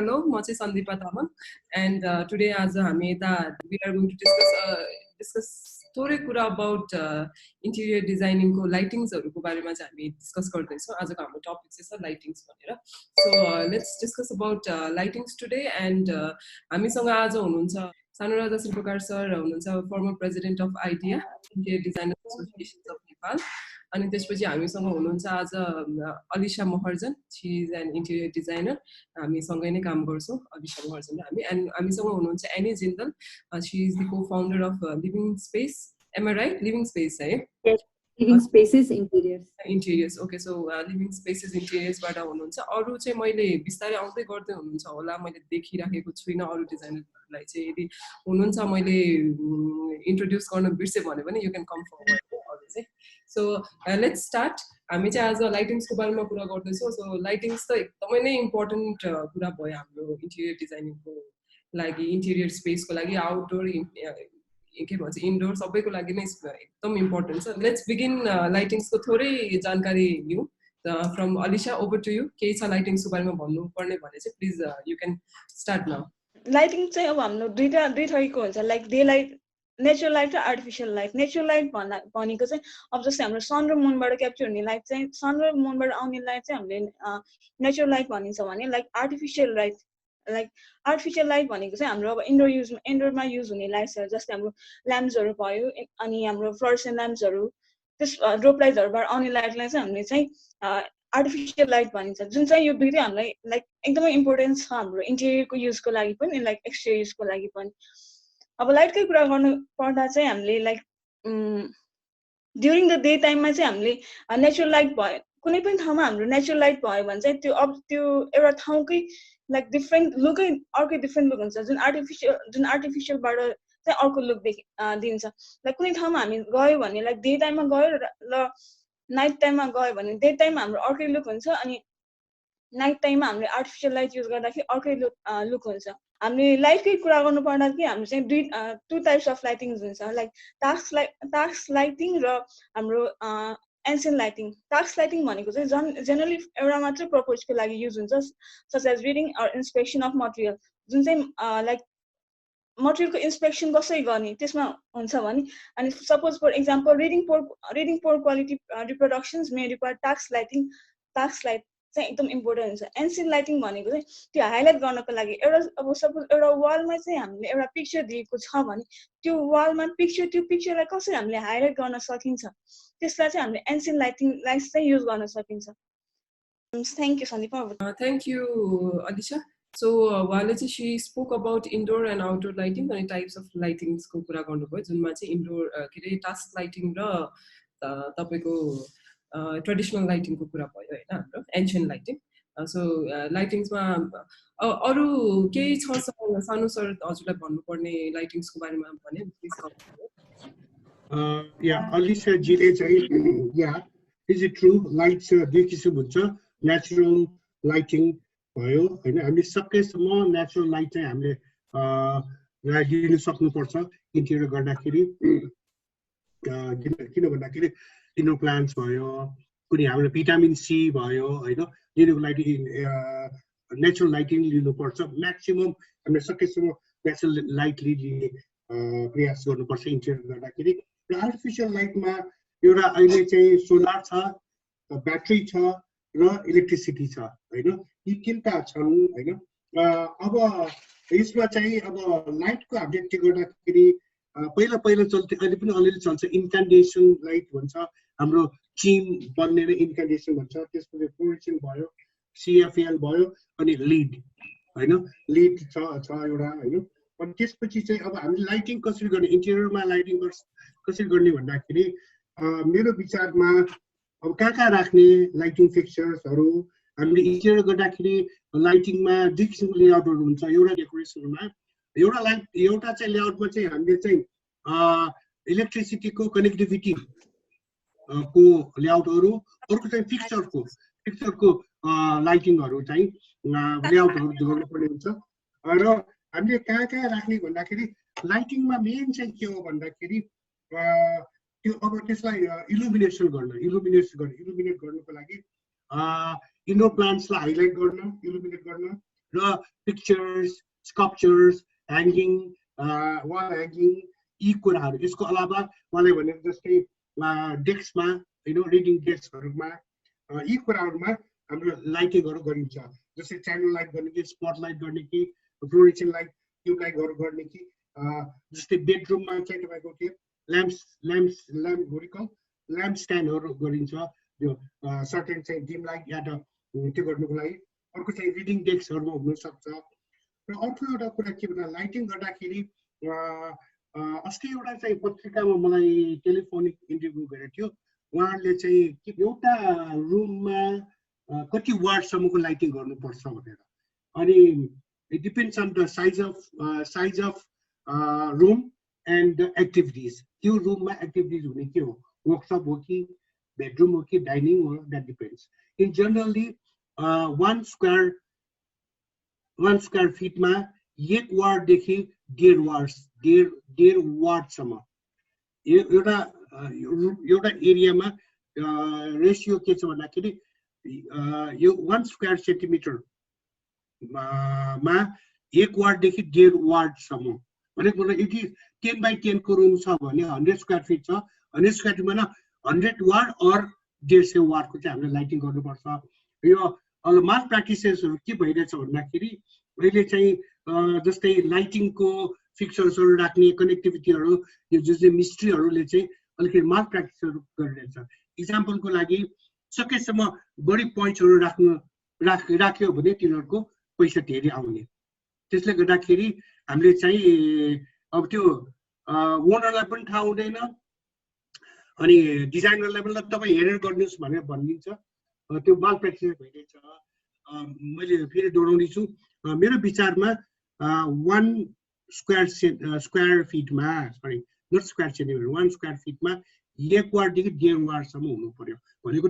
hello, म चाहिँ सन्दीपा Tamang and today as हामी we are going to discuss थोरै कुरा about interior designing को lightings हरुको बारेमा चाहिँ हामी discuss गर्दै छौं आजको हाम्रो topic चाहिँ छ lightings भनेर so let's discuss about lightings today and हामीसँग आज हुनुहुन्छ सानुराजा शिल्पकार सर हुनुहुन्छ former president of IDEA Interior Designers Association of Nepal अनि त्यसपछि हामीसँग हुनुहुन्छ आज Alisha Maharjan she is an interior designer हामी सँगै नै काम गर्छौं अलिशा महर्जन र हामी and हामीसँग हुनुहुन्छ any Jindal she is the co-founder of Living Space am I right Living Space है yes Living Spaces Interiors okay so Living Spaces Interiors बाट हुनुहुन्छ अरु चाहिँ मैले बिस्तारै आउँदै गर्दै हुनुहुन्छ होला मैले देखिराखेको छुइन अरु डिजाइनरलाई चाहिँ यदि हुनुहुन्छ मैले इन्ट्रोड्युस गर्न बिर्से भने पनि you can come forward अरु चाहिँ so let's start हामी चाहिँ आज लाइटिङ्स को बारेमा कुरा गर्दै छौं so लाइटिङ्स त एकदमै नै इम्पोर्टेन्ट कुरा भयो हाम्रो इन्टिरियर डिजाइनिङ को लागि इन्टिरियर स्पेस को लागि आउटडोर के भन्छ इन्डोर सबैको लागि नै एकदम इम्पोर्टेन्ट छ लेट्स बिगिन लाइटिङ्स को थोरै जानकारी लिऊ from Alisha over to you के छ लाइटिङ्स को बारेमा भन्नु पर्ने भने चाहिँ please you can start now lighting चाहिँ अब हाम्रो दुई थरीको हुन्छ like day light natural light र आर्टिफिशियल लाइट नेचुरल लाइट भनेको चाहिँ अब जस्तै हाम्रो सन र मुनबाट क्याप्चर हुने लाइट चाहिँ सन र मुनबाट आउने लाइट चाहिँ हामीले नेचुरल लाइट भनिन्छ भने लाइक आर्टिफिशियल लाइट भनेको चाहिँ हाम्रो अब इन्डोरमा युज हुने लाइट्सहरू जस्तै हाम्रो ल्याम्प्सहरू भयो अनि हाम्रो फ्लोरेसेन्ट ल्याम्प्सहरू त्यस ड्रोप लाइटहरूबाट आउने लाइटलाई चाहिँ हामीले चाहिँ आर्टिफिशियल लाइट भनिन्छ जुन चाहिँ यो दुईटै हामीलाई लाइक एकदमै इम्पोर्टेन्ट छ हाम्रो इन्टेरियरको युजको लागि पनि लाइक एक्सटेरियर युजको लागि पनि अब लाइटकै कुरा गर्नु पर्दा चाहिँ हामीले लाइक ड्युरिङ द डे टाइममा चाहिँ हामीले नेचुरल लाइट भयो कुनै पनि ठाउँमा हाम्रो नेचुरल लाइट भयो भने चाहिँ त्यो एउटा ठाउँकै लाइक डिफ्रेन्ट लुकै अर्कै डिफ्रेन्ट लुक हुन्छ जुन आर्टिफिसियलबाट चाहिँ अर्को लुक दिन्छ लाइक कुनै ठाउँमा हामी गयो भने लाइक डे टाइममा गयो र नाइट टाइममा गयो भने डे टाइममा हाम्रो अर्कै लुक हुन्छ अनि नाइट टाइममा हामीले आर्टिफिसियल लाइट युज गर्दाखेरि अर्कै लुक हुन्छ हामीले लाइटकै कुरा गर्नु पर्दा कि हाम्रो चाहिँ टु टाइप्स अफ लाइटिङ्स हुन्छ लाइक टास्क लाइटिङ र हाम्रो एन्सियन्ट लाइटिङ टास्क लाइटिङ भनेको चाहिँ जेनरली एउटा मात्र पर्पजको लागि युज हुन्छ such as reading or inspection of material जुन चाहिँ लाइक मटेरियलको इन्सपेक्सन कसरी गर्ने त्यसमा हुन्छ भने अनि suppose for example reading poor quality reproductions may require task light चाहिँ एकदम इम्पोर्टेन्ट हुन्छ एन्सियन्ट लाइटिङ भनेको चाहिँ त्यो हाइलाइट गर्नको लागि एउटा अब सपोज एउटा वालमा चाहिँ हामीले एउटा पिक्चर दिएको छ भने त्यो वालमा त्यो पिक्चरलाई कसरी हामीले हाइलाइट गर्न सकिन्छ त्यसलाई चाहिँ हामीले एन्सियन्ट लाइट्स चाहिँ युज गर्न सकिन्छ thank you Sandeep thank you Alisha so उहाँले चाहिँ she spoke about indoor and outdoor lighting अनि टाइप्स अफ लाइटिङ्सको कुरा गर्नुभयो जुनमा चाहिँ इन्डोर के अरे टास्क लाइटिङ र तपाईँको ट्रेडिसनल लाइटिङको कुरा भयो होइन हाम्रो एन्सियन्ट लाइटिङ सो लाइटिङ्समा अरू केही छ सानो सर हजुरलाई भन्नुपर्ने लाइटिङ्सको बारेमा भने प्लिज या अलिशा जीले चाहिँ या इज इट ट्रु लाइट्स दुई किसिम हुन्छ नेचुरल लाइटिङ भयो हैन हामीले सकेसम्म नेचुरल लाइट चाहिँ हामीले दिन सक्नुपर्छ इन्टिरियर गर्दाखेरि किन भन्दाखेरि इन्डोर प्लान्ट्स भयो कुनै हाम्रो भिटामिन सी भयो हैन दिनको लागि नेचुरल लाइटिङ लिनुपर्छ म्याक्सिमम हामीले सकेसम्म नेचुरल लाइट लिने प्रयास गर्नुपर्छ इन्टिरियर गर्दाखेरि र आर्टिफिसियल लाइटमा एउटा अहिले चाहिँ सोलर छ ब्याट्री छ र इलेक्ट्रिसिटी छ हैन यी तीनटा छन् हैन अब यसमा चाहिँ अब लाइटको हामीले के गर्दाखेरि पहिला चल्थ्यो अहिले पनि अलिअलि चल्छ इन्क्यान्डेसन लाइट भन्छ हाम्रो चिम बन्ने नै इन्क्यान्डेसन भन्छ त्यसपछि फ्लोरेसेन्ट भयो सिएफएल भयो अनि लिड हैन लिड छ एउटा हैन अनि त्यसपछि चाहिँ अब हामीले लाइटिङ कसरी गर्ने इन्टिरियरमा लाइटिङ कसरी गर्ने भन्दाखेरि मेरो विचारमा अब कहाँ राख्ने लाइटिङ फिक्चर्सहरू हामीले इन्टिरियर गर्दाखेरि लाइटिङमा दुई किसिमको लेआउटहरू हुन्छ एउटा डेकोरेसनमा एउटा चाहिँ लेआउटमा चाहिँ हामीले चाहिँ इलेक्ट्रिसिटीको कनेक्टिभिटी को लेआउटहरू अर्को चाहिँ फिक्चरको लाइटिङहरू चाहिँ लेआउटहरू गर्नुपर्ने हुन्छ र हामीले कहाँ राख्ने भन्दाखेरि लाइटिङमा मेन चाहिँ के हो भन्दाखेरि त्यो अब त्यसलाई इल्युमिनेट गर्नको लागि इन्डोर प्लान्ट्सलाई हाइलाइट गर्न इल्युमिनेट गर्न र pictures, sculptures, hanging, wall hanging, यी कुराहरू। यसको अलावा उहाँले भनेको जस्तै डेस्कमा रिडिङ डेस्कहरूमा यी कुराहरूमा हाम्रो लाइटिङहरू गरिन्छ। जस्तै च्यानल लाइट गर्ने कि स्पट लाइट गर्ने कि फ्लोरेसन लाइट ट्युब लाइटहरू गर्ने कि जस्तै बेडरुममा चाहिँ तपाईँको के ल्याम्प स्ट्यान्डहरू गरिन्छ त्यो सर्टेन चाहिँ डिम लाइट या त त्यो गर्नुको लागि। अर्को चाहिँ रिडिङ डेस्कहरूमा हुनसक्छ। र अर्को एउटा कुरा के भन्दा लाइटिङ गर्दाखेरि अस्ति एउटा चाहिँ पत्रिकामा मलाई टेलिफोनिक इन्टरभ्यू गरेको थियो। उहाँहरूले चाहिँ एउटा रुममा कति वाटसम्मको लाइटिङ गर्नुपर्छ भनेर। अनि it depends on the size of room and the activities. त्यो रुममा एक्टिभिटिज हुने के हो, वर्कसप हो कि बेडरुम हो कि डाइनिङ हो, that depends. In generally 1 square फिटमा 1 वाटदेखि 1.5 वाटसम्म एउटा एरियामा रेसियो के छ भन्दाखेरि यो 1 स्क्वायर सेन्टिमिटर मा 1 वाटदेखि 1.5 वाटसम्म भनेको यदि 10x10 को रुम छ भने 100 स्क्वायर फिट छ, 100 स्क्वायर फिटमा 100 वाट और 150 वाटको चाहिँ हामीले लाइटिङ गर्नुपर्छ। यो मास प्र्याक्टिसेसहरू के भइरहेछ भन्दाखेरि अहिले चाहिँ जस्तै लाइटिङको फिक्चर्सहरू राख्ने कनेक्टिभिटीहरू यो जुन चाहिँ मिस्ट्रीहरूले चाहिँ अलिकति मास प्र्याक्टिसहरू गरिरहेछ। इक्जाम्पलको लागि सकेसम्म बढी पोइन्ट्सहरू राख्यो भने तिनीहरूको पैसा धेरै आउने। त्यसले गर्दाखेरि हामीले चाहिँ अब त्यो ओनरलाई पनि थाहा हुँदैन अनि डिजाइनरलाई पनि तपाईँ हेरेर गर्नुहोस् भनेर भनिदिन्छ। त्यो माल प्र्याक्टिस भइरहेछ। मैले फेरि दोहोऱ्याउँदैछु, मेरो विचारमा 1 स्क्वायर फिटमा sorry not square centimetre 1 square फिटमा 1 वाटदेखि 1.5 वाटसम्म हुनु पर्यो। भनेको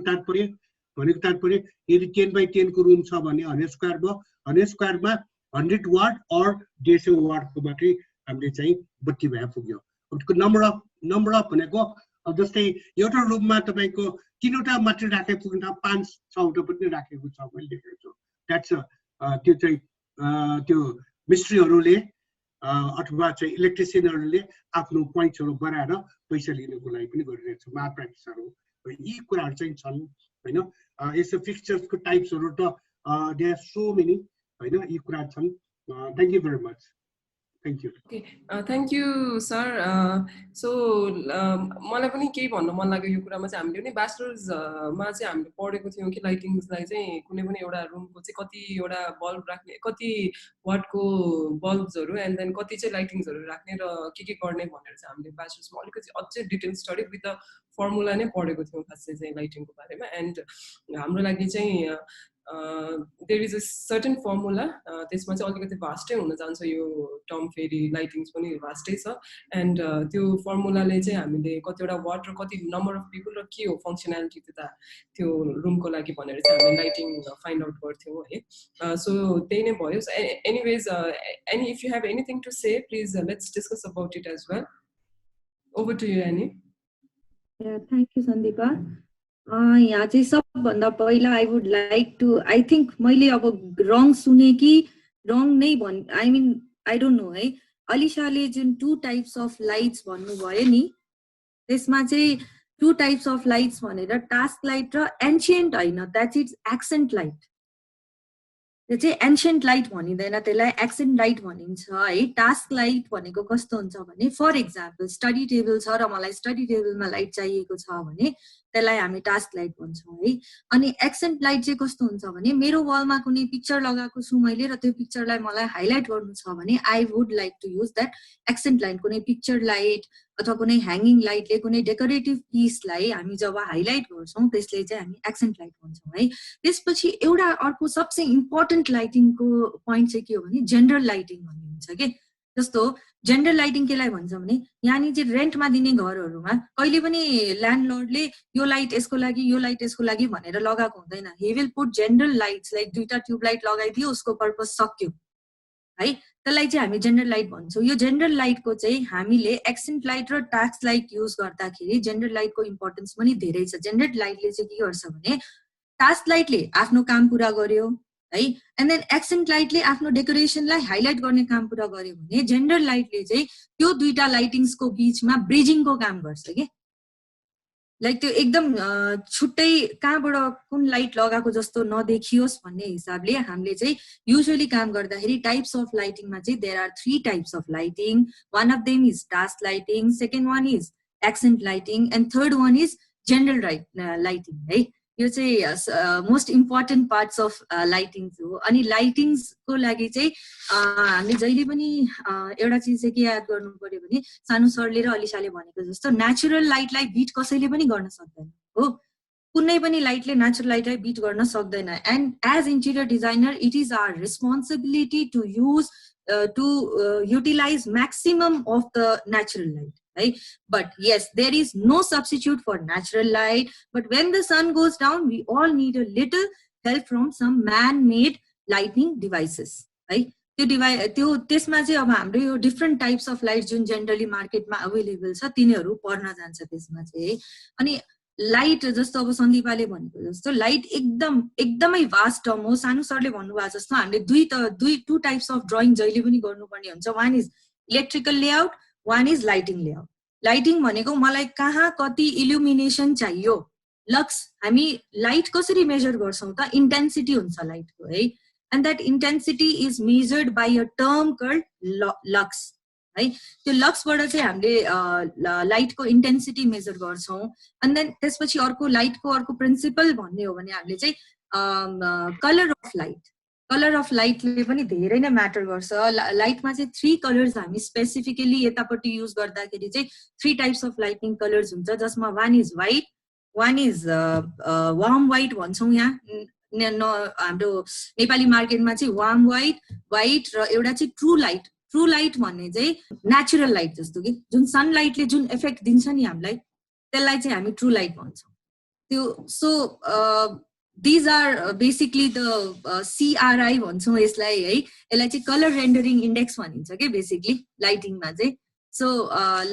तात्पर्य यदि 10x10 को रुम छ भने 100 स्क्वायर भयो, 100 स्क्वायरमा 100 वाट और 150 वाटको मात्रै हामीले चाहिँ बत्ती भए पुग्यो। अब त्यसको नम्बर अफ भनेको अब जस्तै एउटा रुममा तपाईँको 3वटा मात्रै राखेको पुग्न 5-6वटा पनि राखेको छ मैले देखेको छु। द्याट्स त्यो चाहिँ त्यो मिस्ट्रीहरूले अथवा चाहिँ इलेक्ट्रिसियनहरूले आफ्नो पोइन्ट्सहरू बढाएर पैसा लिनुको लागि पनि गरिरहेछ। माल प्र्याक्टिसहरू यी कुराहरू चाहिँ छन् होइन। यस्तो फिक्चर्सको टाइप्सहरू त देयर आर सो मेनी होइन, यी कुरा छन्। Thank you very much. Thank you. Okay, thank you sir. So मलाई पनि केही भन्नु मन लाग्यो यो कुरामा चाहिँ। हामीले पनि ब्याचलर्समा चाहिँ हामीले पढेको थियौँ कि लाइटिङ्सलाई चाहिँ कुनै पनि एउटा रुमको चाहिँ कतिवटा बल्ब राख्ने, कति वाटको बल्ब्सहरू एन्ड देन कति चाहिँ लाइटिङ्सहरू राख्ने र के गर्ने भनेर चाहिँ हामीले ब्याचलर्समा अलिकति अझै detail study with the formula नै पढेको थियौँ खासै चाहिँ लाइटिङको बारेमा। एन्ड हाम्रो लागि चाहिँ there is a certain formula, त्यसमा चाहिँ अलिकति भास्टै हुन जान्छ। यो टर्म फेरि लाइटिङ्स पनि भास्टै छ। एन्ड त्यो फर्मुलाले चाहिँ हामीले कतिवटा वाट र कति नम्बर अफ पिपल र के हो फङ्सनालिटी त्यो रुमको लागि भनेर चाहिँ हामीले लाइटिङ फाइन्ड आउट गर्थ्यौँ है। सो त्यही नै भयो। Anyways Annie if you have anything to say please let's discuss about it as well. Over to you Annie. Thank you Sandeepa. यहाँ चाहिँ सबभन्दा पहिला I would like to, I think मैले अब रङ सुने कि रङ नै I mean I don't know है। अलिसाले जुन 2 टाइप्स अफ लाइट्स भन्नुभयो नि, त्यसमा चाहिँ 2 टाइप्स अफ लाइट्स भनेर टास्क लाइट र एन्सियन्ट होइन, द्याट्स इट्स एक्सेन्ट लाइट। त्यो चाहिँ एन्सियन्ट लाइट भनिँदैन, त्यसलाई एक्सेन्ट लाइट भनिन्छ है। टास्क लाइट भनेको कस्तो हुन्छ भने फर इक्जाम्पल स्टडी टेबल छ र मलाई स्टडी टेबलमा लाइट चाहिएको छ भने त्यसलाई हामी टास्क लाइट भन्छौँ है। अनि एक्सेन्ट लाइट चाहिँ कस्तो हुन्छ भने मेरो वालमा कुनै पिक्चर लगाएको छु मैले र त्यो पिक्चरलाई मलाई हाइलाइट गर्नु छ भने I would like to use that accent light. कुनै पिक्चर लाइट अथवा कुनै ह्याङ्गिङ लाइटले कुनै डेकोरेटिभ पिसलाई हामी जब हाइलाइट गर्छौँ त्यसले चाहिँ हामी एक्सेन्ट लाइट भन्छौँ है। त्यसपछि एउटा अर्को सबसे इम्पोर्टेन्ट लाइटिङको पोइन्ट चाहिँ के हो भने जेनरल लाइटिङ भन्ने हुन्छ कि। जस्तो जेनरल लाइटिङ केलाई भन्छ भने यहाँनिर चाहिँ रेन्टमा दिने घरहरूमा कहिले पनि ल्यान्डलर्डले यो लाइट यसको लागि यो लाइट यसको लागि भनेर लगाएको हुँदैन। He will put general lights, like 2टा ट्युब लाइट लगाइदियो उसको पर्पस सक्यो है। त्यसलाई चाहिँ हामी जेनरल लाइट भन्छौँ। यो जेनरल लाइटको चाहिँ हामीले एक्सेन्ट लाइट र टास्क लाइट युज गर्दाखेरि जेनरल लाइटको इम्पोर्टेन्स पनि धेरै छ। जेनरल लाइटले चाहिँ के गर्छ भने टास्क लाइटले आफ्नो काम पुरा गर्यो है एन्ड देन एक्सेन्ट लाइटले आफ्नो डेकोरेसनलाई हाइलाइट गर्ने काम पुरा गर्यो भने जेन्डर लाइटले चाहिँ त्यो दुईटा लाइटिङ्सको बीचमा ब्रिजिङको काम गर्छ के लाइक त्यो एकदम छुट्टै कहाँबाट कुन लाइट लगाएको जस्तो नदेखियोस् भन्ने हिसाबले हामीले चाहिँ युजुअली काम गर्दाखेरि टाइप्स अफ लाइटिङमा चाहिँ there are 3 types of lighting one of them is task lighting second one is accent lighting and third one is general lighting है यो चाहिँ most important parts of lightings हो अनि लाइटिङ्सको लागि चाहिँ हामीले जहिले पनि एउटा चिज चाहिँ के याद गर्नु पर्यो भने सानु सरले र अलिसाले भनेको जस्तो नेचुरल लाइटलाई बिट कसैले पनि गर्न सक्दैन हो कुनै पनि लाइटले नेचुरल लाइटलाई बिट गर्न सक्दैन and as interior designer it is our responsibility to use to utilise maximum of the natural light right but yes there is no substitute for natural light but when the sun goes down we all need a little help from some man made lighting devices right त्यो त्यसमा चाहिँ अब हाम्रो यो different types of light जुन generally मार्केटमा available छ तिनीहरू पर्न जान्छ त्यसमा चाहिँ अनि लाइट जस्तो अब सन्दीपाले भनेको जस्तो लाइट एकदमै भास्ट टर्म हो सानु सरले भन्नुभएको जस्तो हामीले टु टाइप्स अफ ड्रइङ जहिले पनि गर्नुपर्ने हुन्छ one is electrical layout one is lighting layout lighting भनेको मलाई कहाँ कति इल्युमिनेसन चाहियो लक्स हामी लाइट कसरी मेजर गर्छौँ त इन्टेन्सिटी हुन्छ लाइटको है and that intensity is measured by a term called lux है त्यो लक्सबाट चाहिँ हामीले लाइटको इन्टेन्सिटी मेजर गर्छौँ एन्ड देन त्यसपछि अर्को लाइटको अर्को प्रिन्सिपल भन्ने हो भने हामीले चाहिँ कलर अफ लाइटले पनि धेरै नै म्याटर गर्छ लाइटमा चाहिँ 3 कलर्स हामी स्पेसिफिकली यतापट्टि युज गर्दाखेरि चाहिँ 3 टाइप्स अफ लाइटिङ कलर्स हुन्छ जसमा one is white one is warm white भन्छौँ यहाँ हाम्रो नेपाली मार्केटमा चाहिँ वार्म व्हाइट र एउटा चाहिँ ट्रु लाइट भन्ने चाहिँ नेचुरल लाइट जस्तो कि जुन सनलाइटले जुन इफेक्ट दिन्छ नि हामीलाई त्यसलाई चाहिँ हामी ट्रु लाइट भन्छौँ त्यो so these are basically the CRI भन्छौँ यसलाई है यसलाई चाहिँ कलर रेन्डरिङ इन्डेक्स भनिन्छ के बेसिकली लाइटिङमा चाहिँ सो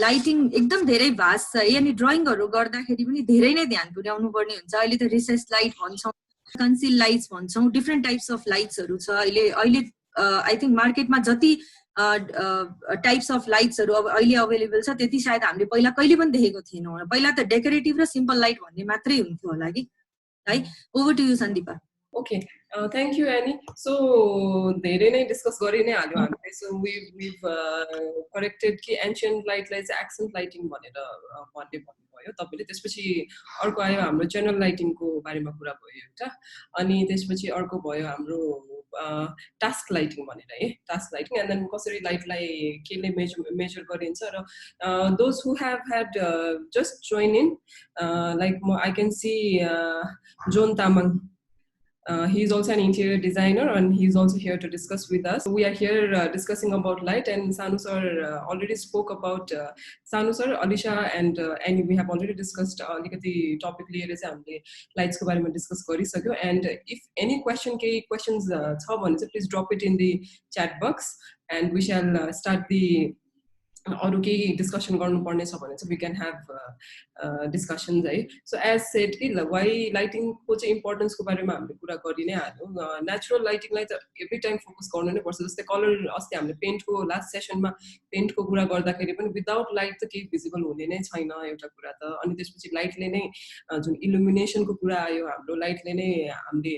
लाइटिङ एकदम धेरै भास्ट छ है अनि ड्रइङहरू गर्दाखेरि पनि धेरै नै ध्यान पुर्याउनु पर्ने हुन्छ अहिले त रिसेस लाइट भन्छौँ कन्सिल लाइट्स भन्छौँ डिफ्रेन्ट टाइप्स अफ लाइट्सहरू छ अहिले आई थिङ्क मार्केटमा जति टाइप्स अफ लाइट्सहरू अब अहिले अवेलेबल छ त्यति सायद हामीले पहिला कहिले पनि देखेको थिएनौँ पहिला त डेकोरेटिभ र सिम्पल लाइट भन्ने मात्रै हुन्थ्यो होला कि है over to you Sandeepa Okay, thank you, Annie. So, धेरै नै डिस्कस गरि नै हाल्यो हामीले. So, we've corrected कि ancient lightलाई चाहिँ accent lighting भनेर भन्नुभयो तपाईले. त्यसपछि अर्को आयो हाम्रो general lightingको बारेमा कुरा भयो एउटा. अनि त्यसपछि अर्को भयो हाम्रो task lighting भनेर है. Task lighting and then कसरी लाइटलाई केले मेजर गरिन्छ र those who have had just join in like I can see John Tamang. He is also an interior designer and he is also here to discuss with us. We are here discussing about light and Sanu sir already spoke about Sanu sir, Alisha and Annie. We have already discussed the topic liएर चाहिँ हामीले lights को बारेमा discuss गरिसक्यो and if any questions छ भने चाहिँ please drop it in the chat box and we shall start the अरु केही डिस्कसन गर्नुपर्ने छ भने चाहिँ we can have discussions है. So as said कि why lighting को चाहिँ इम्पोर्टेन्स को बारेमा हामीले कुरा गरि नै हाल्यौं. नेचुरल लाइटिङलाई त एभ्री टाइम फोकस गर्नु नै पर्छ. जस्तै कलर अस्ति हामीले पेन्टको लास्ट सेसनमा पेन्टको कुरा गर्दाखेरि पनि विदाउट लाइट त केही भिजिबल हुने नै छैन एउटा कुरा त. अनि त्यसपछि लाइटले नै जुन इल्युमिनेसनको कुरा आयो हाम्रो लाइटले नै हामीले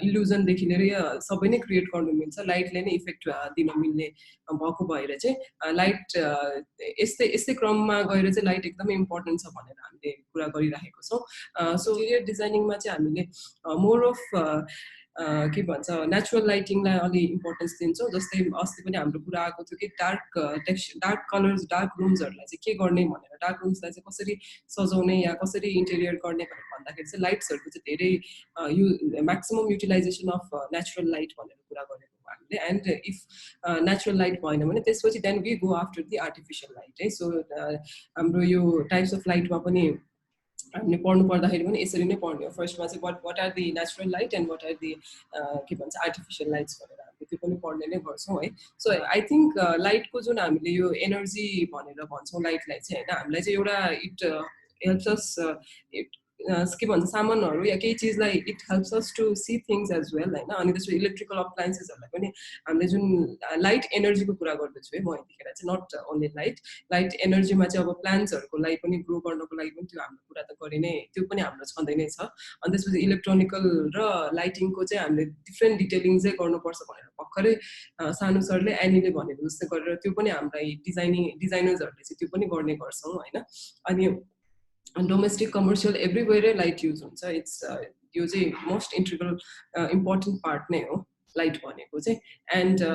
इल्युजन देखि लिएर सबै नै क्रिएट गर्नु मिल्छ. लाइटले नै इफेक्ट दिन मिल्ने भएको भएर चाहिँ लाइट यस्तै क्रममा गएर चाहिँ लाइट एकदमै इम्पोर्टेन्ट छ भनेर हामीले कुरा गरिरहेको छौँ. सो इंटेरियर डिजाइनिङमा चाहिँ हामीले मोर अफ के भन्छ नेचुरल लाइटिङलाई अलि इम्पोर्टेन्स दिन्छौँ. जस्तै अस्ति पनि हाम्रो कुरा आएको थियो कि डार्क कलर्स डार्क रुम्सहरूलाई चाहिँ के गर्ने भनेर डार्क रुम्सलाई चाहिँ कसरी सजाउने या कसरी इन्टेरियर गर्ने भनेर भन्दाखेरि चाहिँ लाइट्सहरूको चाहिँ धेरै maximum utilisation of natural light भनेर कुरा गरेको हामीले. एन्ड इफ नेचुरल लाइट भएन भने त्यसपछि then we go after the artificial light है. सो हाम्रो यो टाइप्स अफ लाइटमा पनि हामीले पढ्नु पर्दाखेरि पनि यसरी नै पढ्ने हो. फर्स्टमा चाहिँ what are the natural light and what are the के भन्छ आर्टिफिसियल लाइट्स भनेर हामीले त्यो पनि पढ्ने नै गर्छौँ है. सो आई थिङ्क लाइटको जुन हामीले यो एनर्जी भनेर भन्छौँ लाइटलाई चाहिँ होइन हामीलाई चाहिँ एउटा इट हेल्प्स अस के भन्छ सामानहरू या केही चिजलाई it helps us to see things as well होइन अनि त्यसपछि इलेक्ट्रिकल अप्लायन्सेसहरूलाई पनि हामीले जुन लाइट एनर्जीको कुरा गर्दैछु है म यतिखेर चाहिँ नट ओन्ली लाइट एनर्जीमा चाहिँ अब प्लान्ट्सहरूको लागि पनि ग्रो गर्नको लागि पनि त्यो हाम्रो कुरा त गरि नै त्यो पनि हाम्रो छँदै नै छ अनि त्यसपछि इलेक्ट्रोनिकल र लाइटिङको चाहिँ हामीले डिफ्रेन्ट डिटेलिङ चाहिँ गर्नुपर्छ भनेर भर्खरै सानु सरले एनीले भनेको जस्तै गरेर त्यो पनि हामीलाई डिजाइनर्सहरूले चाहिँ त्यो पनि गर्ने गर्छौँ होइन अनि डोमेस्टिक कमर्सियल एभ्रिवेयरै लाइट युज हुन्छ इट्स यो चाहिँ मोस्ट इन्ट्रिगल इम्पोर्टेन्ट पार्ट नै हो लाइट भनेको चाहिँ and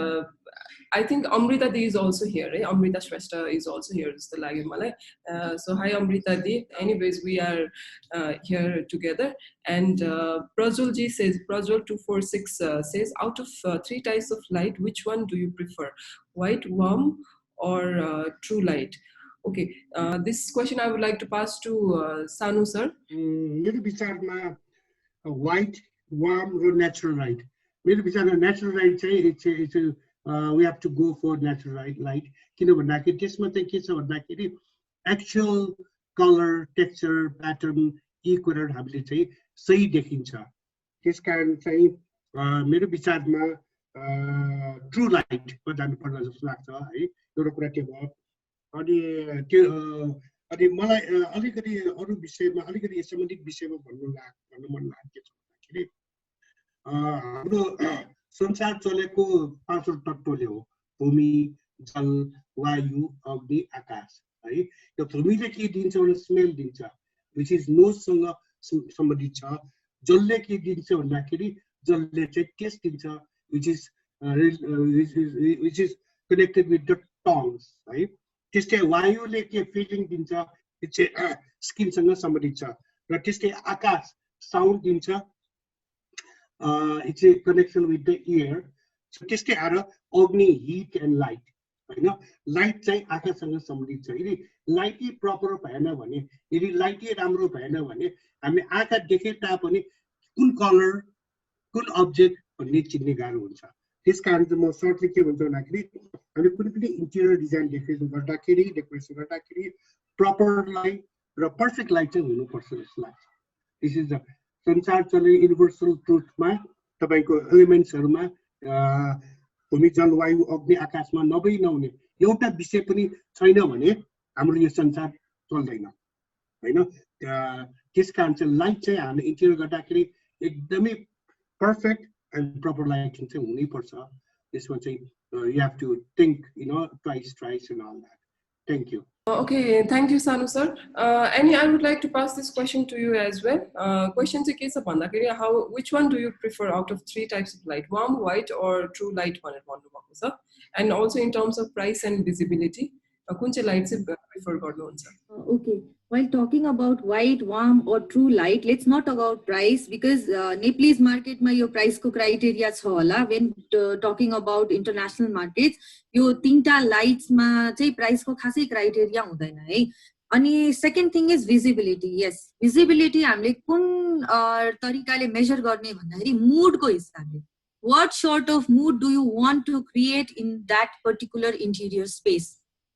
I think Amrita Di is also here, right? Amrita Shrestha is also here, जस्तो लाग्यो मलाई. So hi Amrita Di. Anyways, we are here together. And Prajwal Ji says, Prajwal246 says, out of 3 types of light, which one do you prefer? White, warm, or true light? Okay, this question I would like to pass to Sanu sir. मेरो विचारमा white, warm, or natural light. मेरो विचारमा natural light चाहिँ we have to go for natural light. किन भन्दाखेरि त्यसमा चाहिँ के छ भन्दाखेरि एक्चुअल कलर टेक्सचर प्याटर्न यी कुराहरू हामीले चाहिँ सही देखिन्छ त्यसकारण चाहिँ मेरो विचारमा ट्रु लाइटमा जानुपर्छ जस्तो लाग्छ है एउटा कुरा त्यो भयो अनि मलाई अलिकति अरू विषयमा अलिकति सम्बन्धित विषयमा भन्नु मन लाग्छ भन्दाखेरि हाम्रो संसार चलेको 5 तत्त्वले हो भूमि जल वायु अग्नि आकाश है यो भूमिले के दिन्छ भने स्मेल दिन्छ व्हिच इज नोजसँग सम्बन्धित छ जलले के दिन्छ भन्दाखेरि जलले चाहिँ टेस्ट दिन्छ which is connected with the tongues है त्यस्तै वायुले के फिलिङ दिन्छ यो चाहिँ स्किनसँग सम्बन्धित छ र त्यस्तै आकाश साउन्ड दिन्छ it's a connection with the ear. So त्यस्तै आएर अग्नि heat and light हैन लाइट चाहिँ आँखासँग सम्बन्धित छ यदि लाइटै प्रपर भएन भने यदि लाइटै राम्रो भएन भने हामी आँखा देखे तापनि कुन कलर कुन अब्जेक्ट भन्ने चिन्ने गाह्रो हुन्छ त्यसकारण चाहिँ म सर्टली के भन्छु भन्दाखेरि हामीले कुनै पनि इन्टेरियर डिजाइन डेकोरेसन गर्दाखेरि प्रपर लाइट र पर्फेक्ट लाइट चाहिँ हुनुपर्छ जस्तो लाग्छ दिस इज द संसार चले युनिभर्सल ट्रुथमा तपाईको एलिमेन्ट्सहरुमा भूमि जलवायु अग्नि आकाशमा नहुने एउटा विषय पनि छैन भने हाम्रो यो संसार चल्दैन हैन त्यसकारण चाहिँ लाइट चाहिँ हामीले इन्टेरियर गर्दाखेरि एकदमै पर्फेक्ट एन्ड प्रपर लाइटिङ चाहिँ हुनै पर्छ त्यसमा चाहिँ you have to think twice and all that. Thank you. Okay, thank you Sanu sir. Annie, I would like to pass this question to you as well. Question चाहिँ के छ भन्दाखेरि which one do you prefer out of 3 types of light, warm, white or true light भनेर भन्नुभएको छ and also in terms of price and visibility कुन चाहिँ light चाहिँ प्रिफर गर्नुहुन्छ Okay, while talking about white, warm or true light, let's not talk about price because Nepalese market ma yo price ko criteria cha hola when talking about international markets yo tinta lights ma chai price ko khasai criteria hudaina hai ani second thing is visibility. Yes, visibility हामीले कुन तरिकाले major गर्ने भन्दाखेरि mood को हिसाबले what sort of mood do you want to create in that particular interior space.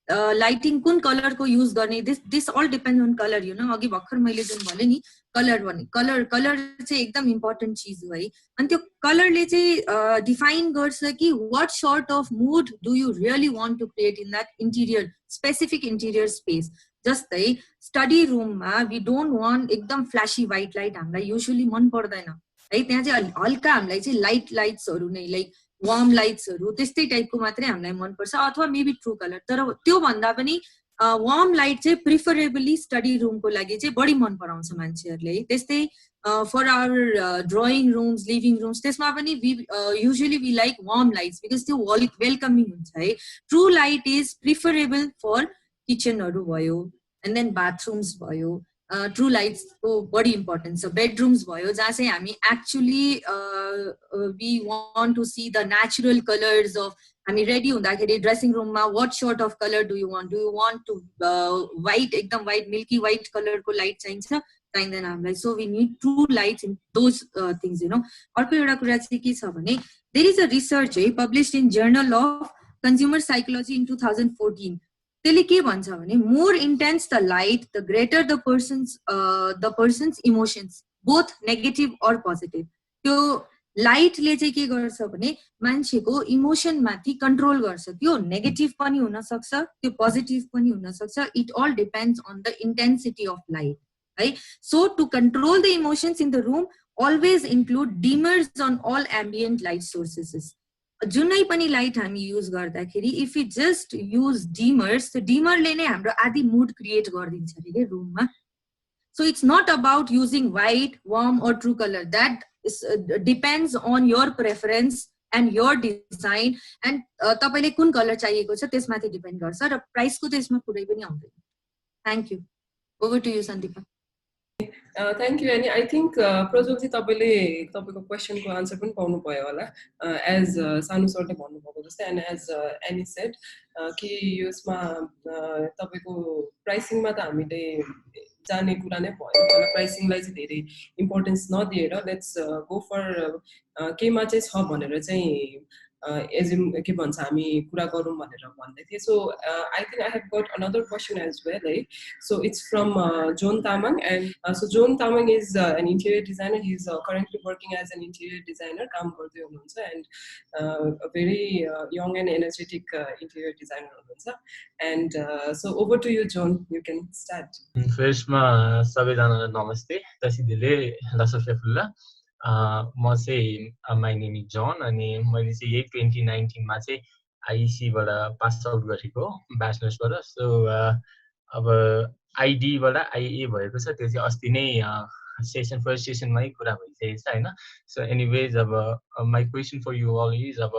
Lighting कुन colour को use गर्ने this all depend on colour अघि भर्खर मैले जुन भने नि कलर चाहिँ एकदम इम्पोर्टेन्ट चिज हो है अनि त्यो कलरले चाहिँ डिफाइन गर्छ कि what sort of mood do you really want to create in that interior specific interior space जस्तै स्टडी रुममा वी डोन्ट वान्ट एकदम फ्ल्याशी व्हाइट लाइट हामीलाई युजुअली मन पर्दैन है त्यहाँ चाहिँ हल्का हामीलाई चाहिँ लाइट्सहरु नै लाइक वार्म लाइट्सहरु त्यस्तै टाइपको मात्रै हामीलाई मन पर्छ अथवा मेबी ट्रु कलर तर त्यो भन्दा पनि वार्म लाइट चाहिँ प्रिफरेबली स्टडी रुमको लागि चाहिँ बढी मन पराउँछ मान्छेहरुले त्यस्तै for our drawing rooms living rooms त्यसमा पनि usually we like warm lights because त्यो वेलकमिङ हुन्छ है true light is preferable for किचनहरु भयो एन्ड देन बाथरुम्स भयो ट्रु लाइट्स को बडी इम्पोर्टेन्ट छ बेडरुम्स भयो जहाँ चाहिँ हामी actually we want to see the natural colours of हामी रेडी हुँदाखेरि ड्रेसिङ रुममा what sort of colour do you want to white एकदम व्हाइट मिल्की व्हाइट कलरको लाइट चाहिँदैन हामीलाई so we need true lights in those things अर्को एउटा कुरा चाहिँ के छ भने देयर इज अ रिसर्च है published in journal of consumer psychology in 2014 त्यसले के भन्छ भने more intense the light the greater the person's emotions both negative or positive. त्यो लाइटले चाहिँ के गर्छ भने मान्छेको इमोसन माथि कन्ट्रोल गर्छ। त्यो नेगेटिभ पनि हुन सक्छ, त्यो पोजिटिभ पनि हुन सक्छ। It all depends on the intensity of light है। So to control the emotions in the room always include dimmers on all ambient light sources. जुनै पनि लाइट हामी युज गर्दाखेरि if you just use dimmers, त्यो डिमरले नै हाम्रो आदि mood create गरिदिन्छ अरे के रुममा। So it's not about using white, warm or true colour, that depends on your preference and your design and तपाईँले कुन कलर चाहिएको छ त्यसमाथि डिपेन्ड गर्छ र प्राइसको त्यसमा कुरै पनि आउँदैन। Thank you. Over to you Sandeepa. Thank you Annie. I think Prajwal ji तपाईँले तपाईँको क्वेसनको आन्सर पनि पाउनु भयो होला। एज सानु सरले भन्नुभएको जस्तै एन्ड एज एनी सेड कि यसमा तपाईँको प्राइसिङमा त हामीले जाने कुरा नै भयो। प्राइसिङलाई चाहिँ धेरै इम्पोर्टेन्स नदिएर लेट्स गो फर केमा चाहिँ छ भनेर चाहिँ एज्युम के भन्छ हामी कुरा गरौँ भनेर भन्दै थिएँ। So I think I have got another question as well है। So it's from John Tamang and so John Tamang is an interior designer. He is currently working as an interior designer, काम गर्दै हुनुहुन्छ and very young and energetic interior designer हुनुहुन्छ। And so over to you John, you can start. फर्स्टमा सबैजनालाई नमस्ते। तसिदिले लसफेफुल्ला म चाहिँ my name is जन अनि मैले चाहिँ यही 2019 मा चाहिँ आइसीबाट पास आउट गरेको ब्याचलर्सबाट। सो अब आइडीबाट आइए भएको छ, त्यो चाहिँ अस्ति नै फर्स्ट सेसनमै कुरा भइसकेको छ होइन। सो एनिवेज अब my question for you all is अब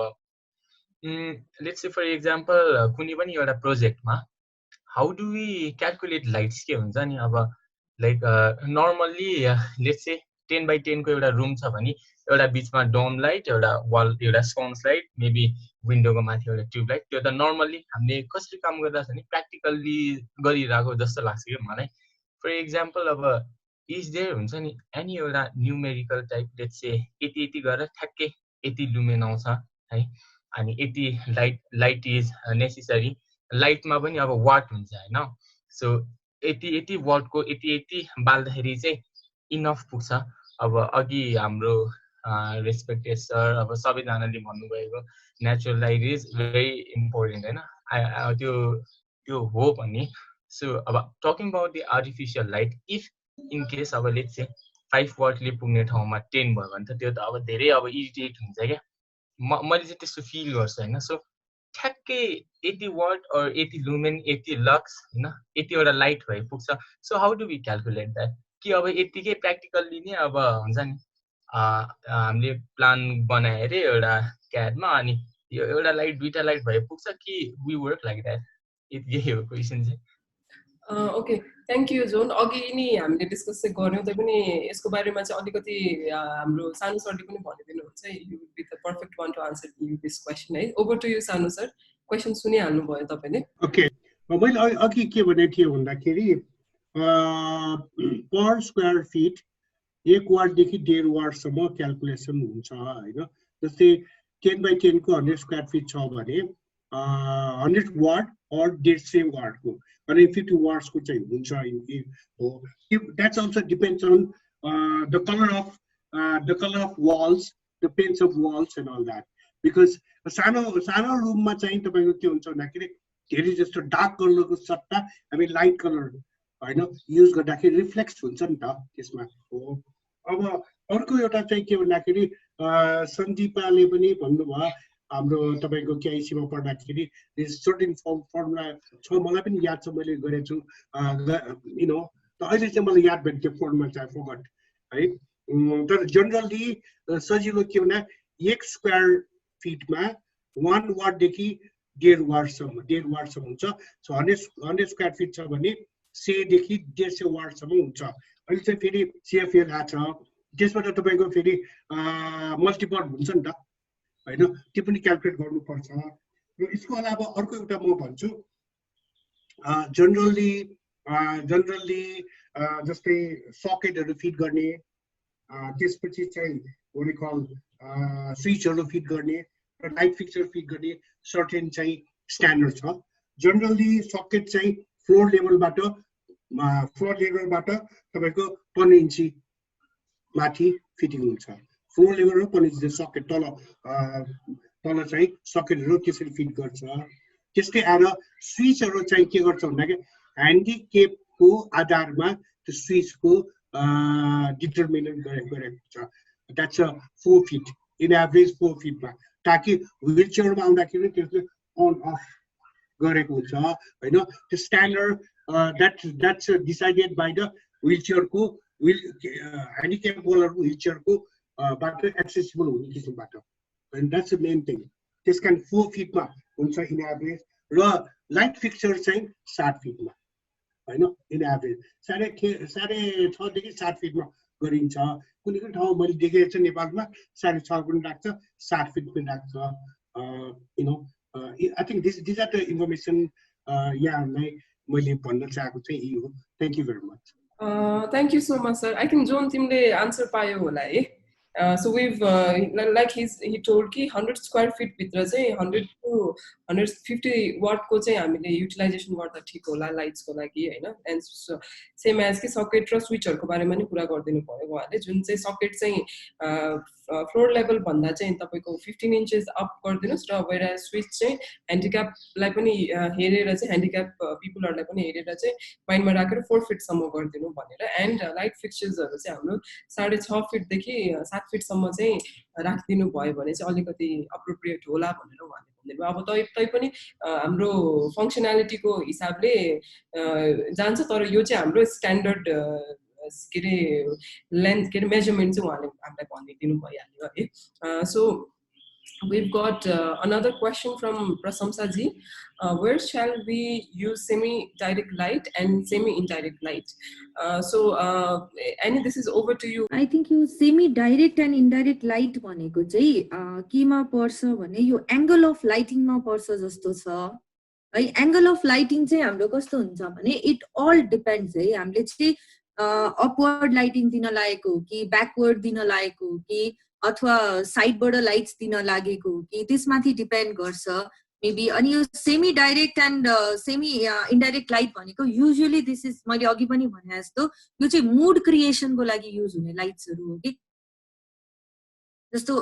लेट्स से फर इक्जाम्पल कुनै पनि एउटा प्रोजेक्टमा how do we calculate lights के हुन्छ नि। अब like normally let's say 10 by 10 को एउटा रुम छ भने एउटा बिचमा डोम लाइट, एउटा वाल, एउटा स्कन्स लाइट, मेबी विन्डोको माथि एउटा ट्युब लाइट। त्यो त नर्मल्ली हामीले कसरी काम गरिरहेको छ भने प्र्याक्टिकल्ली गरिरहेको जस्तो लाग्छ कि मलाई। फर इक्जाम्पल अब इज देयर हुन्छ नि एनी एउटा न्युमेरिकल टाइप, लेट्स से यति गरेर ठ्याक्कै यति लुमेन आउँछ है, अनि यति लाइट इज नेसेसरी। लाइटमा पनि अब वाट हुन्छ होइन। सो यति वाटको यति बाल्दाखेरि चाहिँ इनफ पुग्छ। अब अघि हाम्रो रेस्पेक्टेड सर अब सबैजनाले भन्नुभएको natural light is very important होइन, त्यो हो भन्ने। सो अब talking about the artificial light, if in case अब लेट्स से 5 वाटले पुग्ने ठाउँमा 10 भयो भने त त्यो त अब धेरै अब इरिटेट हुन्छ क्या। मैले चाहिँ त्यस्तो फिल गर्छु होइन। सो ठ्याक्कै 80 वाट और 80 लुमेन 80 लक्स होइन, यतिवटा लाइट भए पुग्छ। So how do we calculate that कि अब यतिकै प्र्याक्टिकल्ली नै अब हुन्छ नि हामीले प्लान बनाए अरे एउटा क्याडमा, अनि यो एउटा लाइट दुईटा लाइट भए पुग्छ कि वी वर्क लाइक द्याट? यही हो क्वेसन चाहिँ। Okay, thank you John. अघि नि हामीले डिस्कस चाहिँ गऱ्यौँ, त्यही पनि यसको बारेमा चाहिँ अलिकति हाम्रो सानु सरले पनि भनिदिनुहुन्छ। You will be the perfect one to answer you this question है। Over to you Sanu sir, question सुनिहाल्नु भयो तपाईँले। ओके, मैले अघि के भनेको थिएँ भन्दाखेरि पर स्क्वायर फिट 1 वाटदेखि 1.5 वाटसम्म क्यालकुलेसन हुन्छ होइन। जस्तै 10 by 10 को 100 स्क्वायर फिट छ भने 100 वाट और 150 वाटको अनि 50 वाट्सको चाहिँ हुन्छ हो। That's also depends on the colour of walls, the paints of walls and all that. Because सानो रुममा चाहिँ तपाईँको के हुन्छ भन्दाखेरि धेरै जस्तो डार्क कलरको सट्टा हामी लाइट कलर होइन युज गर्दाखेरि रिफ्लेक्स हुन्छ नि त त्यसमा हो। अब अर्को एउटा चाहिँ के भन्दाखेरि सन्दीपाले पनि भन्नुभयो हाम्रो तपाईँको केआइसीमा पढ्दाखेरि सर्टेन फर्मुला छ, मलाई पनि याद छ, मैले गरेको छु यु नो। अहिले चाहिँ मलाई याद भयो त्यो फर्मुला चाहिँ फर्गट है। तर जनरली सजिलो के भन्दा 1 स्क्वायर फिटमा 1 वाटदेखि 1.5 वाटसम्म हुन्छ। सो 100 स्क्वायर फिट छ भने 100 देखि 150 वाटसम्म हुन्छ। अहिले चाहिँ फेरि सिएफएल आएको छ, त्यसबाट तपाईँको फेरि मल्टिपल हुन्छ नि त होइन, त्यो पनि क्यालकुलेट गर्नुपर्छ। र यसको अलावा अर्को एउटा म भन्छु, जनरली जस्तै सकेटहरू फिट गर्ने, त्यसपछि चाहिँ स्विचहरू फिट गर्ने र लाइट फिक्सर फिट गर्ने सर्टेन चाहिँ स्ट्यान्डर्ड छ। जनरली सकेट चाहिँ फ्लोर लेभलबाट तपाईको 15 इन्ची माथि फिटिङ हुन्छ। फ्लोर लेभल र 15 इन्ची सकेट तल चाहिँ सकेटहरु त्यसरी फिट गर्छ। त्यसकै आएर स्विचहरु चाहिँ के गर्छ भन्दाखेरि ह्यान्डिक्यापको आधारमा त्यो स्विचको डिटरमिनेट गरेको छ। द्याट्स 4 फिट इन एभरेज 4 फिटमा, ताकि व्हीलचेयरमा आउँदाखेरि त्यसले अन अफ गरेको हुन्छ हैन। त्यो standard that's decided by the व्हीलचेयरको ह्यान्डिक्याप होल्डरको व्हीलचेयरको बाट एक्सेसिबल हुने किसिमबाट, and that's the main thing. त्यसकारण 4 फिटमा हुन्छ इन एभरेज, र लाइट फिक्चर चाहिँ 7 फिटमा हैन इन एभरेज। 6.5 देखि 7 फिटमा गरिन्छ। कुनै कुनै ठाउँ मैले देखेको छु नेपालमा 6.5 पनि राख्छ, 7 फिट पनि राख्छ। You know I think this are the information यहाँहरूलाई मैले भन्न चाहेको चाहिँ यही हो। Thank you very much. Thank you so much, sir. I think John तिमीले आन्सर पायो होला है। So we've like he told कि 100 square feet भित्र चाहिँ 100 to 150 watt को चाहिँ हामीले युटिलाइजेसन गर्दा ठिक होला लाइट्स को लागि हैन। एन्ड सेम एज कि सकेट र स्विचहरुको बारेमा नि कुरा गर्दिनु भयो उहाँले, जुन चाहिँ सकेट चाहिँ फ्लोर लेभल भन्दा चाहिँ तपाईको 15 इन्चेस अप गर्दिनुस्, र वेयर स्विच चाहिँ ह्यान्डिक्यापलाई पनि हेरेर चाहिँ ह्यान्डिक्याप पिपलहरुलाई पनि हेरेर चाहिँ माइन्डमा राखेर 4 फिट सम्म गर्दिनु भनेर। एन्ड लाइट फिक्चर्सहरु चाहिँ हाम्रो 6.5 फिट देखि 7 फिट सम्म चाहिँ राखिदिनु भयो भने चाहिँ अलिकति अप्रोप्रिएट होला भनेर उहाँले भन्नुभयो। अब तै पनि हाम्रो फंक्सनालिटीको हिसाबले जान्छ, तर यो चाहिँ हाम्रो स्ट्यान्डर्ड के रे लेन्थ के रे मेजरमेन्ट चाहिँ उहाँले हामीलाई भनिदिनु भइहाल्यो है। So we've got another question from Prasamsa ji. Where shall we use semi-direct light and semi-indirect light? Annie, this is over to you. I think you semi-direct and indirect light भनेको चाहिँ केमा पर्छ भने यो एंगल अफ लाइटिङमा पर्छ जस्तो छ है। एंगल अफ लाइटिङ चाहिँ हाम्रो कस्तो हुन्छ भने इट अल डिपेन्ड्स है। हामीले चाहिँ अपवर्ड लाइटिङ दिन लागेको हो कि ब्याकवर्ड दिन लागेको हो कि अथवा साइडबाट लाइट्स दिन लागेको हो कि त्यसमाथि डिपेन्ड गर्छ मेबी। अनि यो semi direct and semi indirect light भनेको युजुअली दिस इज मैले अघि पनि भने जस्तो यो चाहिँ मुड क्रिएसनको लागि युज हुने लाइट्सहरु हो कि। जस्तो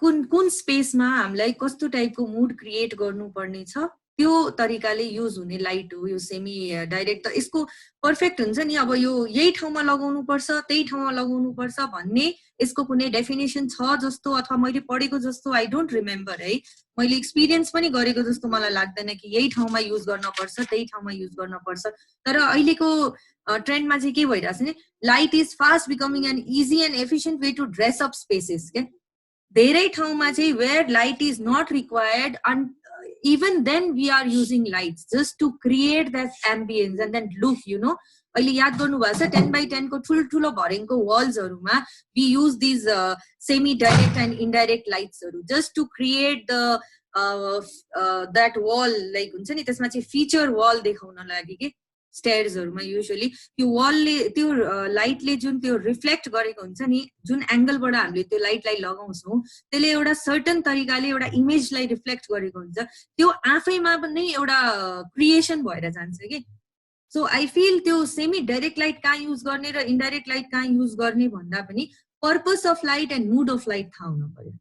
कुन स्पेसमा हामीलाई कस्तो टाइपको मुड क्रिएट गर्नुपर्ने छ त्यो तरिकाले युज हुने लाइट हो यो सेमी डाइरेक्ट। त यसको पर्फेक्ट हुन्छ नि, अब यो यही ठाउँमा लगाउनु पर्छ त्यही ठाउँमा लगाउनु पर्छ भन्ने यसको कुनै डेफिनेसन छ जस्तो अथवा मैले पढेको जस्तो आई डोन्ट रिमेम्बर है। मैले एक्सपिरियन्स पनि गरेको जस्तो मलाई लाग्दैन कि यही ठाउँमा युज गर्न पर्छ त्यही ठाउँमा युज गर्न पर्छ। तर अहिलेको ट्रेन्डमा चाहिँ के भइरहेछ नि, light is fast becoming an easy and efficient way to dress up spaces के। धेरै ठाउँमा चाहिँ where light is not required and even then we are using lights just to create that ambience and then look, you know. अहिले याद गर्नु भएको छ 10 by 10 को ठुलो भरेङको वल्सहरुमा we use these semi direct and indirect lightsहरु just to create the that wall like हुन्छ नि त्यसमा चाहिँ फीचर वल देखाउन लागि के। स्टेयर्सहरुमा युजुअली त्यो वलले त्यो लाइटले जुन त्यो रिफ्लेक्ट गरेको हुन्छ नि, जुन एंगलबाट हामीले त्यो लाइटलाई लगाउँछौं त्यसले एउटा सर्टेन तरिकाले एउटा इमेजलाई रिफ्लेक्ट गरेको हुन्छ। त्यो आफैमा पनि एउटा क्रिएसन भएर जान्छ के। सो आई फिल त्यो सेमी डाइरेक्ट लाइट कहाँ युज गर्ने र इन्डाइरेक्ट लाइट कहाँ युज गर्ने भन्दा पनि purpose of light and mood off light थाहा हुनु पर्यो।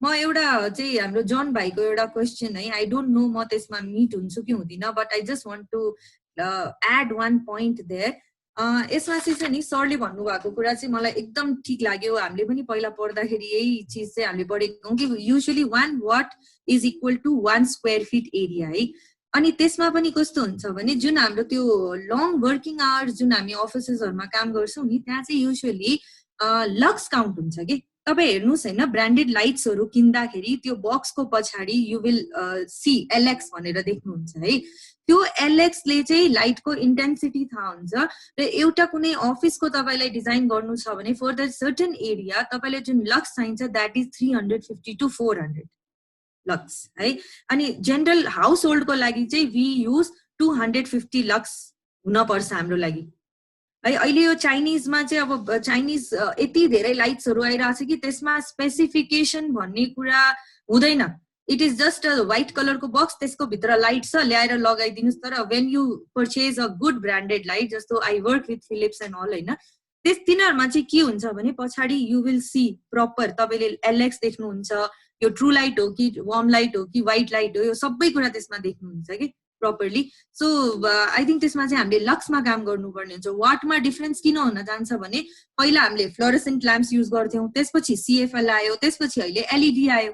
म एउटा चाहिँ हाम्रो जन भाइको एउटा क्वेशन है, आई डोन्ट नो म त्यसमा मिट हुन्छु कि हुँदिन, but I just want to add one point there. यसमा चाहिँ नि सरले भन्नुभएको कुरा चाहिँ मलाई एकदम ठीक लाग्यो। हामीले पनि पहिला पढ्दाखेरि यही चीज चाहिँ हामीले पढेको कि usually 1 watt is equal to 1 square feet area है। अनि त्यसमा पनि कस्तो हुन्छ भने जुन हाम्रो त्यो लङ वर्किङ आवर्स जुन हामी अफिसेसहरुमा काम गर्छौं नि त्यहाँ चाहिँ युजुअली लक्स काउन्ट हुन्छ के। तपाई हेर्नुस् हैन ब्रान्डेड लाइट्सहरु किन्दाखेरि त्यो बक्सको पछाडी यु विल सी एलएक्स भनेर देख्नुहुन्छ है। त्यो एलएक्स ले चाहिँ लाइटको इन्टेन्सिटी थाहा हुन्छ र एउटा कुनै अफिसको तपाईलाई डिजाइन गर्नु छ भने फर द सर्टेन एरिया तपाईलाई जुन लक्स चाहिन्छ दैट इज 350 to 400 लक्स है। अनि जनरल हाउस होल्डको लागि चाहिँ वी युज 250 लक्स हुन पर्छ हाम्रो लागि है। अहिले यो चाइनिजमा चाहिँ अब चाइनिज यति धेरै लाइट्सहरु आइराछ कि त्यसमा स्पेसिफिकेसन भन्ने कुरा हुँदैन। It is just a white कलरको बक्स, त्यसको भित्र लाइट छ, ल्याएर लगाइदिनुस्। तर when you purchase a good branded light, जस्तो I work with Philips and all हैन, तिनीहरूमा चाहिँ के हुन्छ भने पछाडि यु विल सी प्रपर, तपाईँले एलएक्स देख्नुहुन्छ, यो ट्रु लाइट हो कि वार्म लाइट हो कि व्हाइट लाइट हो, यो सबै कुरा त्यसमा देख्नुहुन्छ कि प्रपरली। सो आई थिङ्क त्यसमा चाहिँ हामीले लक्समा काम गर्नुपर्ने हुन्छ। वाटमा डिफरेन्स किन हुन जान्छ भने पहिला हामीले फ्लोरोसेन्ट ल्याम्प्स युज गर्थ्यौँ, त्यसपछि सिएफएल आयो, त्यसपछि अहिले एलइडी आयो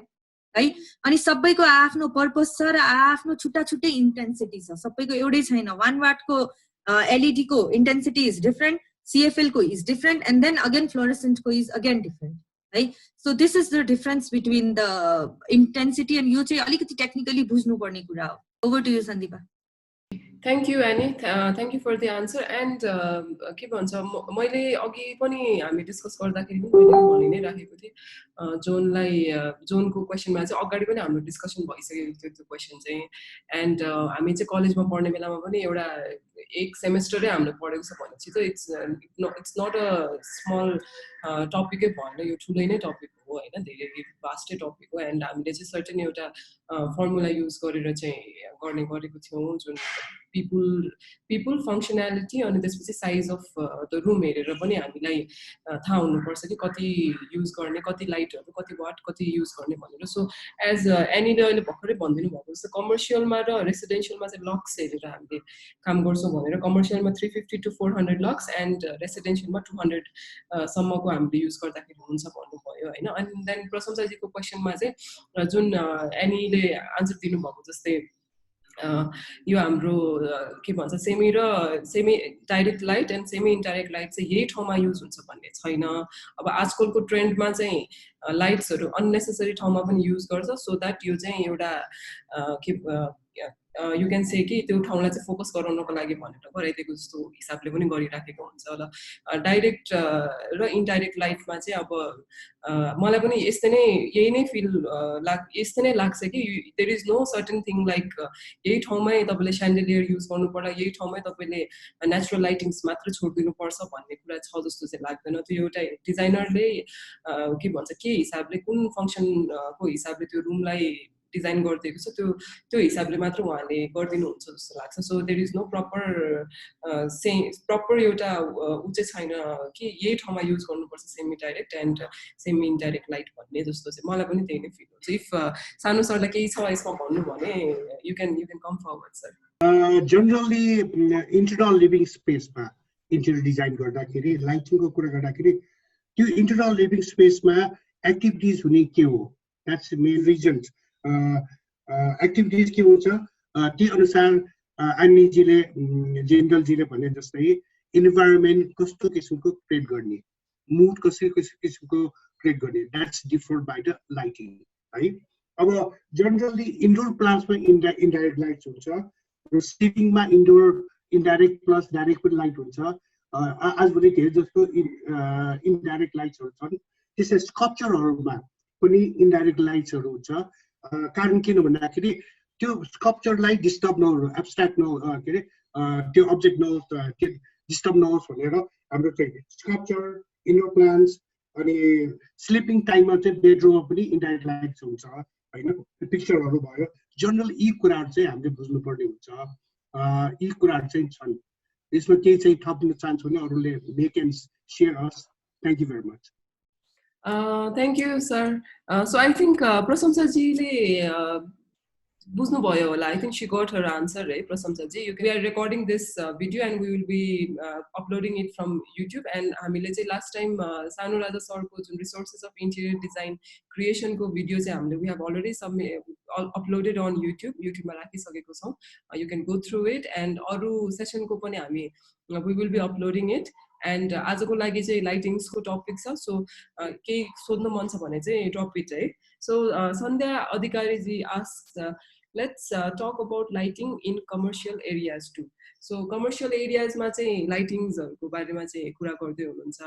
है। अनि सबैको आफ्नो पर्पस छ र आफ्नो छुट्टा छुट्टै इन्टेन्सिटी छ, सबैको एउटै छैन। 1 वाटको एलइडी को इन्टेन्सिटी इज डिफरेन्ट, CFL को is different, and then again fluorescent को is again different, right? So this is the difference between the intensity, and यो चाहिँ अलिकति technically बुझ्नु पर्ने कुरा हो। Over to you, Sandeepa. Thank you, Annie. Thank you for the answer. And के भन्छ, मैले अघि पनि हामी डिस्कस गर्दाखेरि पनि मैले भनि नै राखेको थिएँ, जोनको क्वेसनमा चाहिँ अगाडि पनि हाम्रो डिस्कसन भइसकेको थियो त्यो क्वेसन चाहिँ। एन्ड हामी चाहिँ कलेजमा पढ्ने बेलामा पनि एउटा एक सेमेस्टरै हामीले पढेको छ भनेपछि चाहिँ इट्स नट अ स्मल टपिकै भएन, यो ठुलै नै टपिक हो होइन, धेरै भास्टै टपिक हो। एन्ड हामीले चाहिँ सर्टेन एउटा फर्मुला युज गरेर चाहिँ गर्ने गरेको थियौँ, जुन पिपुल फङ्सनालिटी अनि त्यसपछि साइज अफ द रुम हेरेर पनि हामीलाई थाहा हुनुपर्छ कि कति युज गर्ने, कति लाइटहरू, कति वाट, कति युज गर्ने भनेर। सो एज एनीले अहिले भर्खरै भनिदिनु भएको जस्तो कमर्सियलमा र रेसिडेन्सियलमा चाहिँ लक्स हेरेर हामीले काम गर्छौँ भनेर, कमर्सियलमा 350 to 400 लक्स एन्ड रेसिडेन्सियलमा 200 सम्मको हामीले युज गर्दाखेरि हुन्छ भन्नुभयो होइन। अनि देन प्रशंसाजीको क्वेसनमा चाहिँ जुन एनीले आन्सर दिनुभएको जस्तै यो हाम्रो के भन्छ semi direct light and semi indirect light चाहिँ यही ठाउँमा युज हुन्छ भन्ने छैन। अब आजकलको ट्रेन्डमा चाहिँ लाइट्सहरू अननेसेसरी ठाउँमा पनि युज गर्छ, सो द्याट यो चाहिँ एउटा यु क्यान से कि त्यो ठाउँलाई चाहिँ फोकस गराउनको लागि भनेर गराइदिएको जस्तो हिसाबले पनि गरिराखेको हुन्छ ल। डाइरेक्ट र इन्डाइरेक्ट लाइटमा चाहिँ अब मलाई पनि यही नै यस्तै नै लाग्छ कि there is no certain thing like यही ठाउँमै तपाईँले स्यान्डेलियर युज गर्नु पर्ला, यही ठाउँमै तपाईँले नेचुरल लाइटिङ्स मात्र छोडिदिनु पर्छ भन्ने कुरा छ जस्तो चाहिँ लाग्दैन। त्यो एउटा डिजाइनरले के भन्छ के हिसाबले कुन फङ्सनको हिसाबले त्यो रुमलाई डिजाइन गरिदिएको छ त्यो हिसाबले मात्र उहाँले गरिदिनुहुन्छ जस्तो लाग्छ। So there is no proper एउटा ऊ चाहिँ छैन कि यही ठाउँमा युज गर्नुपर्छ semi direct and semi indirect light भन्ने जस्तो चाहिँ मलाई पनि त्यही नै फिल हुन्छ। इफ सानु सरलाई केही छ यसमा भन्नु भने you can come forward sir. Generally internal living स्पेसमा इन्टेरियर डिजाइन गर्दाखेरि लाइटिङको कुरा गर्दाखेरि त्यो इन्टरनल लिभिङ स्पेसमा एक्टिभिटिज हुने के हो, द्याट्स मेन रिजन। एक्टिभिटिज के हुन्छ त्यही अनुसार आन्नीजीले जेनरलजीले भने जस्तै इन्भाइरोमेन्ट कस्तो किसिमको क्रिएट गर्ने, मुड कस्तो किसिमको क्रिएट गर्ने, that's different by the lighting है। अब जनरली इन्डोर प्लान्ट्समा इन्डाइरेक्ट लाइट्स हुन्छ र स्लिपिङमा इन्डोर इन्डाइरेक्ट प्लस डाइरेक्ट पनि लाइट हुन्छ। आजभोलि धेरै जस्तो इन्डाइरेक्ट लाइट्सहरू छन्, त्यसै स्कल्पचरहरूमा पनि इन्डाइरेक्ट लाइट्सहरू हुन्छ। कारण किन भन्दाखेरि त्यो स्कल्पचरलाई डिस्टर्ब नहोस्, एब्स्ट्र्याक्ट नहोस्, के अरे त्यो अब्जेक्ट नहोस्, त्यो डिस्टर्ब नहोस् भनेर हाम्रो चाहिँ स्कल्पचर, इन्डोर प्लान्ट्स अनि स्लिपिङ टाइममा चाहिँ बेडरुममा पनि इन्डाइरेक्ट लाइट्स हुन्छ होइन, पिक्चरहरू भयो। जनरल यी कुराहरू चाहिँ हामीले बुझ्नुपर्ने हुन्छ, यी कुराहरू चाहिँ छन्। यसमा केही चाहिँ थप्न चाहन्छु भने अरूले they can share us. Thank you very much. Thank you, sir. So I think प्रशंसाजीले बुझ्नुभयो होला। I think she got her answer, right, प्रशंसाजी? We are recording this video and we will be uploading it from YouTube. And हामीले चाहिँ last time सानु राजा सरको जुन resources of interior design creation को video चाहिँ हामीले we have already uploaded on YouTube. YouTube मा राखिसकेको छौँ, you can go through it. And अरू session को पनि हामी we will be uploading it. And आजको लागि चाहिँ लाइटिङ्सको टपिक छ, सो केही सोध्नु मन छ भने चाहिँ टपिक है। So Sandhya Adhikari ji asks let's talk about lighting in commercial areas too. So कमर्सियल एरियाजमा चाहिँ लाइटिङ्सहरूको बारेमा चाहिँ कुरा गर्दै हुनुहुन्छ।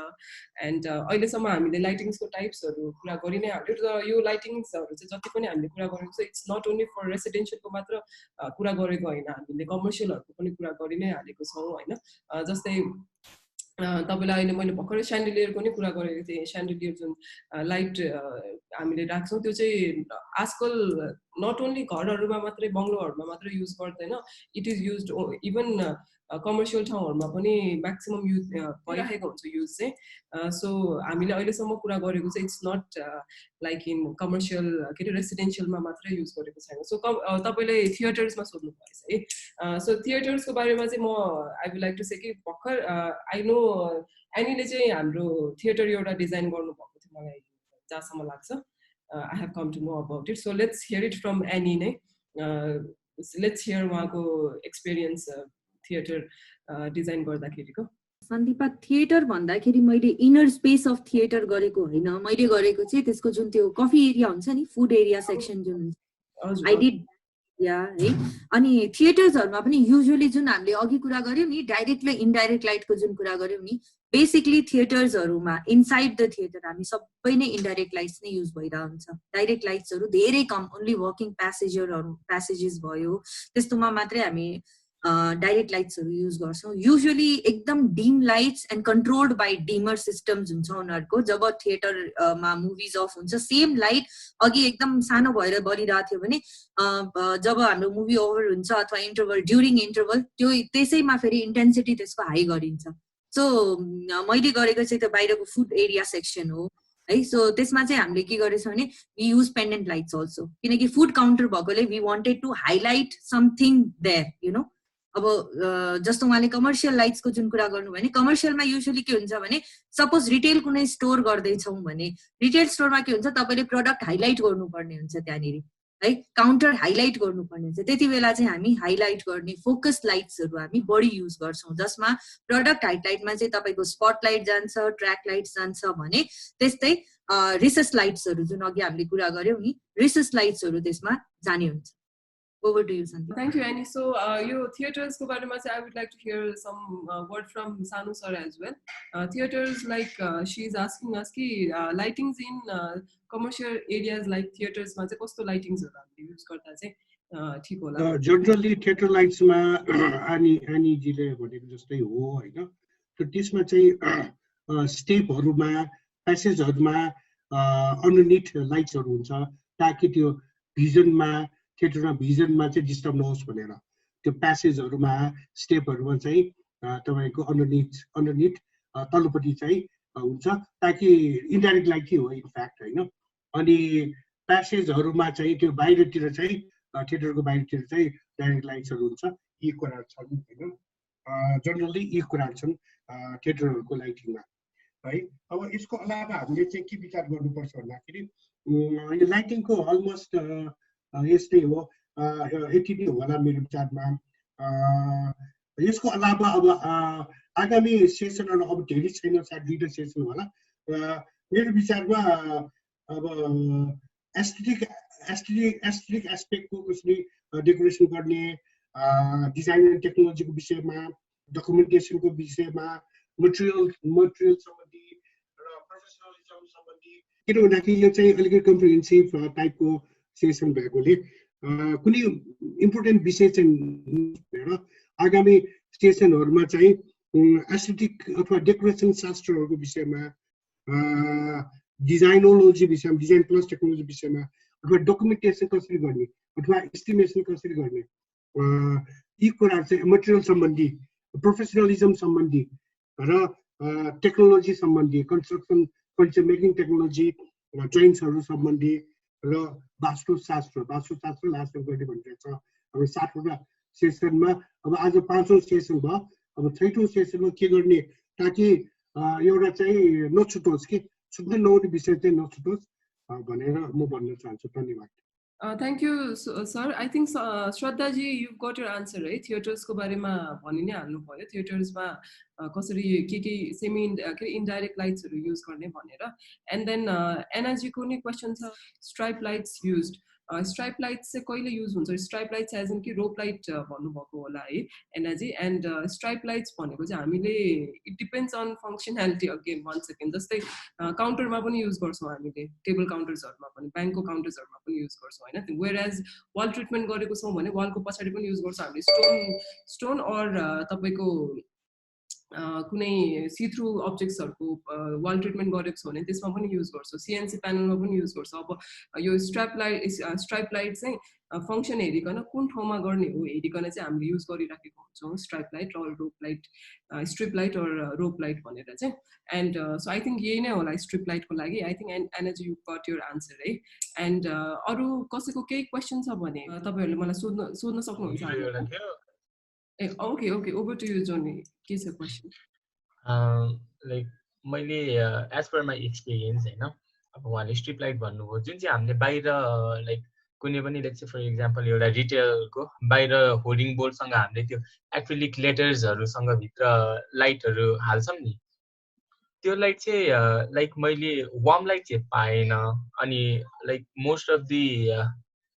एन्ड अहिलेसम्म हामीले लाइटिङ्सको टाइप्सहरू कुरा गरि नै हाल्यो र यो लाइटिङ्सहरू चाहिँ जति पनि हामीले कुरा गरेको छ इट्स नट ओन्ली फर रेसिडेन्सियलको मात्र कुरा गरेको होइन, हामीले कमर्सियलहरूको पनि कुरा गरि नै हालेको छौँ होइन। जस्तै तपाईँलाई अहिले मैले भर्खरै स्यान्डेलियरको नै कुरा गरेको थिएँ। स्यान्डेलियर जुन लाइट हामीले राख्छौँ त्यो चाहिँ आजकल नट ओन्ली घरहरूमा मात्रै बङ्गलोहरूमा मात्रै युज गर्दैन it is use even commercial ठाउँहरूमा पनि म्याक्सिमम युज भइरहेको हुन्छ युज चाहिँ सो हामीले अहिलेसम्म कुरा गरेको चाहिँ it's not like in commercial के अरे रेसिडेन्सियलमा मात्रै युज गरेको छैन सो तपाईँले थिएटर्समा सोध्नु भएछ है सो थिएटर्सको बारेमा चाहिँ म I would like to say कि भर्खर आई नो एनीले चाहिँ हाम्रो थिएटर एउटा डिजाइन गर्नुभएको थियो मलाई जहाँसम्म लाग्छ I have come to know about it. So let's hear it from Annie. Let's hear उहाँको experience theater design गर्दाखेरिको. सन्दीपा थिएटर भन्दाखेरि मैले इनर स्पेस अफ थिएटर गरेको होइन मैले गरेको चाहिँ त्यसको जुन त्यो कफी एरिया हुन्छ नि फुड एरिया सेक्सन जुन हुन्छ आई डिड या है अनि थिएटर्सहरुमा पनि युजुअली जुन हामीले अघि कुरा गर्यौं नि डाइरेक्ट र इनडाइरेक्ट लाइटको जुन कुरा गर्यौं नि बेसिकली थिएटर्सहरुमा इनसाइड द थिएटर हामी सबै नै इनडाइरेक्ट लाइट्स नै युज भइरा हुन्छ डाइरेक्ट लाइट्सहरु धेरै कम ओन्ली वर्किङ प्यासेजेस भयो त्यस्तोमा मात्रै हामी डाइरेक्ट लाइट्सहरु युज गर्छौं युजुअली एकदम dim lights and controlled by dimmer systems हुन्छ उनीहरुको जब थिएटरमा मुभिज अफ हुन्छ सेम लाइट अघि एकदम सानो भएर बलिरहेको थियो भने जब हाम्रो मुभी ओभर हुन्छ अथवा इन्टरभल ड्युरिङ इन्टरभल त्यो त्यसैमा फेरि इन्टेन्सिटी त्यसको हाई गरिन्छ सो मैले गरेको चाहिँ त्यो बाहिरको फुड एरिया सेक्सन हो है सो त्यसमा चाहिँ हामीले के गरेछौँ भने we use pendant lights also किनकि फुड काउन्टर भएकोले we wanted to highlight something there you know अब जस्तो उहाँले कमर्सियल लाइट्सको जुन कुरा गर्नु भने कमर्सियलमा युजुअली के हुन्छ भने सपोज रिटेल कुनै स्टोर गर्दैछौँ भने रिटेल स्टोरमा के हुन्छ तपाईँले प्रडक्ट हाइलाइट गर्नुपर्ने हुन्छ त्यहाँनिर है काउन्टर हाइलाइट गर्नुपर्ने हुन्छ त्यति बेला चाहिँ हामी हाइलाइट गर्ने फोकस लाइट्सहरू हामी बढी युज गर्छौँ जसमा प्रडक्ट हाइलाइटमा चाहिँ तपाईँको स्पटलाइट जान्छ ट्र्याक लाइट्स जान्छ भने त्यस्तै रिसेस लाइट्सहरू जुन अघि हामीले कुरा गर्यौँ नि रिसेस लाइट्सहरू त्यसमा जाने हुन्छ Over to you, Sandeep. Thank you, Annie. So, your theaters ko bare mein I would like to hear some word from Sanu sir as well. Theaters, like she is asking us ki lightings in commercial areas like theaters ma chai kasto lightings haru use garda chai thik hola. Generally theater lights ma Annie ji le bhaneko jastai ho हैन so त्यसमा चाहिँ step हरुमा passage हरुमा underneath lights हरु हुन्छ ताकि त्यो भिजनमा थिएटरमा भिजनमा चाहिँ disturb नहोस् भनेर त्यो प्यासेजहरुमा स्टेपहरुमा चाहिँ तपाईको अन्डरनिथ तल्लोपट्टि चाहिँ हुन्छ ताकि इन्डाइरेक्ट लाइट हो इनफ्याक्ट हैन अनि प्यासेजहरुमा चाहिँ त्यो बाहिरतिर चाहिँ थिएटरको बाहिरतिर चाहिँ डाइरेक्ट लाइट्सहरु हुन्छ यी कुराहरु छन् हैन जनरली यी कुराहरु छन् थिएटरहरुको लाइटिङमा है अब यसको अलावा हामीले चाहिँ के विचार गर्नुपर्छ भन्दाखेरि यो लाइटिङको अलमोस्ट यस्तै हो यति नै होला मेरो विचारमा यसको अलावा अब आगामी सेसनहरु अब धेरै छैन सायद दुईटा सेसन होला मेरो विचारमा अब एस्थेटिक एस्पेक्टको कसरी डेकोरेसन गर्ने डिजाइन एन्ड टेक्नोलोजीको विषयमा डकुमेन्टेसनको विषयमा मटेरियल सम्बन्धी र प्रोफेसनलिजम सम्बन्धी किन भन्दाखेरि यो चाहिँ अलिकति कम्प्रिहेन्सिभ टाइपको सेसन भएकोले कुनै इम्पोर्टेन्ट विषय चाहिँ हेर आगामी सेसनहरुमा चाहिँ एस्थेटिक अथवा डेकोरेसन शास्त्रहरुको विषयमा डिजाइनोलोजी विषयमा डिजाइन प्लस टेक्नोलोजी विषयमा अथवा डकुमेन्टेसन कसरी गर्ने अथवा एस्टिमेसन कसरी गर्ने यी कुराहरु चाहिँ मटेरियल सम्बन्धी प्रोफेसनलिजम सम्बन्धी र टेक्नोलोजी सम्बन्धी कन्स्ट्रक्सन फर्निचर मेकिङ टेक्नोलोजी ड्रइङ्सहरु सम्बन्धी र वास्तुशास्त्र लास्ट गर्ने भनिरहेको छ अब 7वटा सेसनमा अब आज 5औं सेसन भयो अब 6औं सेसनमा के गर्ने ताकि एउटा चाहिँ नछुटोस् कि छुट्न नहुने विषय चाहिँ नछुटोस् भनेर म भन्न चाहन्छु धन्यवाद Thank you, sir. I think Shraddha ji, you've got your answer, right? Theaters ko bare ma bhani नै हाल्नु पर्यो theaters ma कसरी के सेमी इनडाइरेक्ट लाइट्सहरु युज गर्ने भनेर एन्ड देन एनर्जी को नि क्वेशन छ stripe lights used stripe lights चाहिँ कहिले युज हुन्छ स्ट्राइप लाइट्स एज इन कि रोप लाइट भन्नु भएको होला है एनर्जी एन्ड स्ट्राइप लाइट्स भनेको चाहिँ हामीले it depends on functionality again one second जस्तै काउन्टरमा पनि युज गर्छौं हामीले टेबल काउन्टर्सहरुमा पनि बैंकको काउन्टर्सहरुमा पनि युज गर्छौं हैन वेयर एज वाल ट्रिटमेन्ट गरेको छौं भने वालको पछाडी पनि युज गर्छौं हामीले स्टोन और तपाईको कुनै सी थ्रु अब्जेक्ट्सहरुको वाल ट्रिटमेन्ट गरेको छ भने त्यसमा पनि युज गर्छौँ सीएनसी प्यानलमा पनि युज गर्छौँ अब यो स्ट्राइप लाइट चाहिँ फंक्सन हेरिकन कुन ठाउँमा गर्ने हो हेरिकन चाहिँ हामीले युज गरिराखेको हुन्छौँ स्ट्राइप लाइट र रोप लाइट स्ट्रिप लाइट र रोप लाइट भनेर चाहिँ एन्ड सो आई थिंक यही नै होला स्ट्रिप लाइटको लागि I think energy you got your answer है एन्ड अरु कसैको केही क्वेशन छ भने तपाईहरुले मलाई सोध्न सक्नुहुन्छ ए okay okay over to you Johnny के छ क्वेशन लाइक मैले एज पर माई एक्सपिरियन्स हैन अब उहाँले स्ट्रिप लाइट भन्नुभयो जुन चाहिँ हामीले बाहिर लाइक कुनै पनि लेट्स फर एक्जाम्पल एउटा रिटेलको बाहिर होर्डिङ बोर्डसँग हामीले त्यो एक्रिलिक लेटर्सहरुसँग भित्र लाइटहरु हाल्छौं नि त्यो लाइट चाहिँ लाइक मैले वार्म लाइट चाहिँ पाएन अनि लाइक मोस्ट अफ दी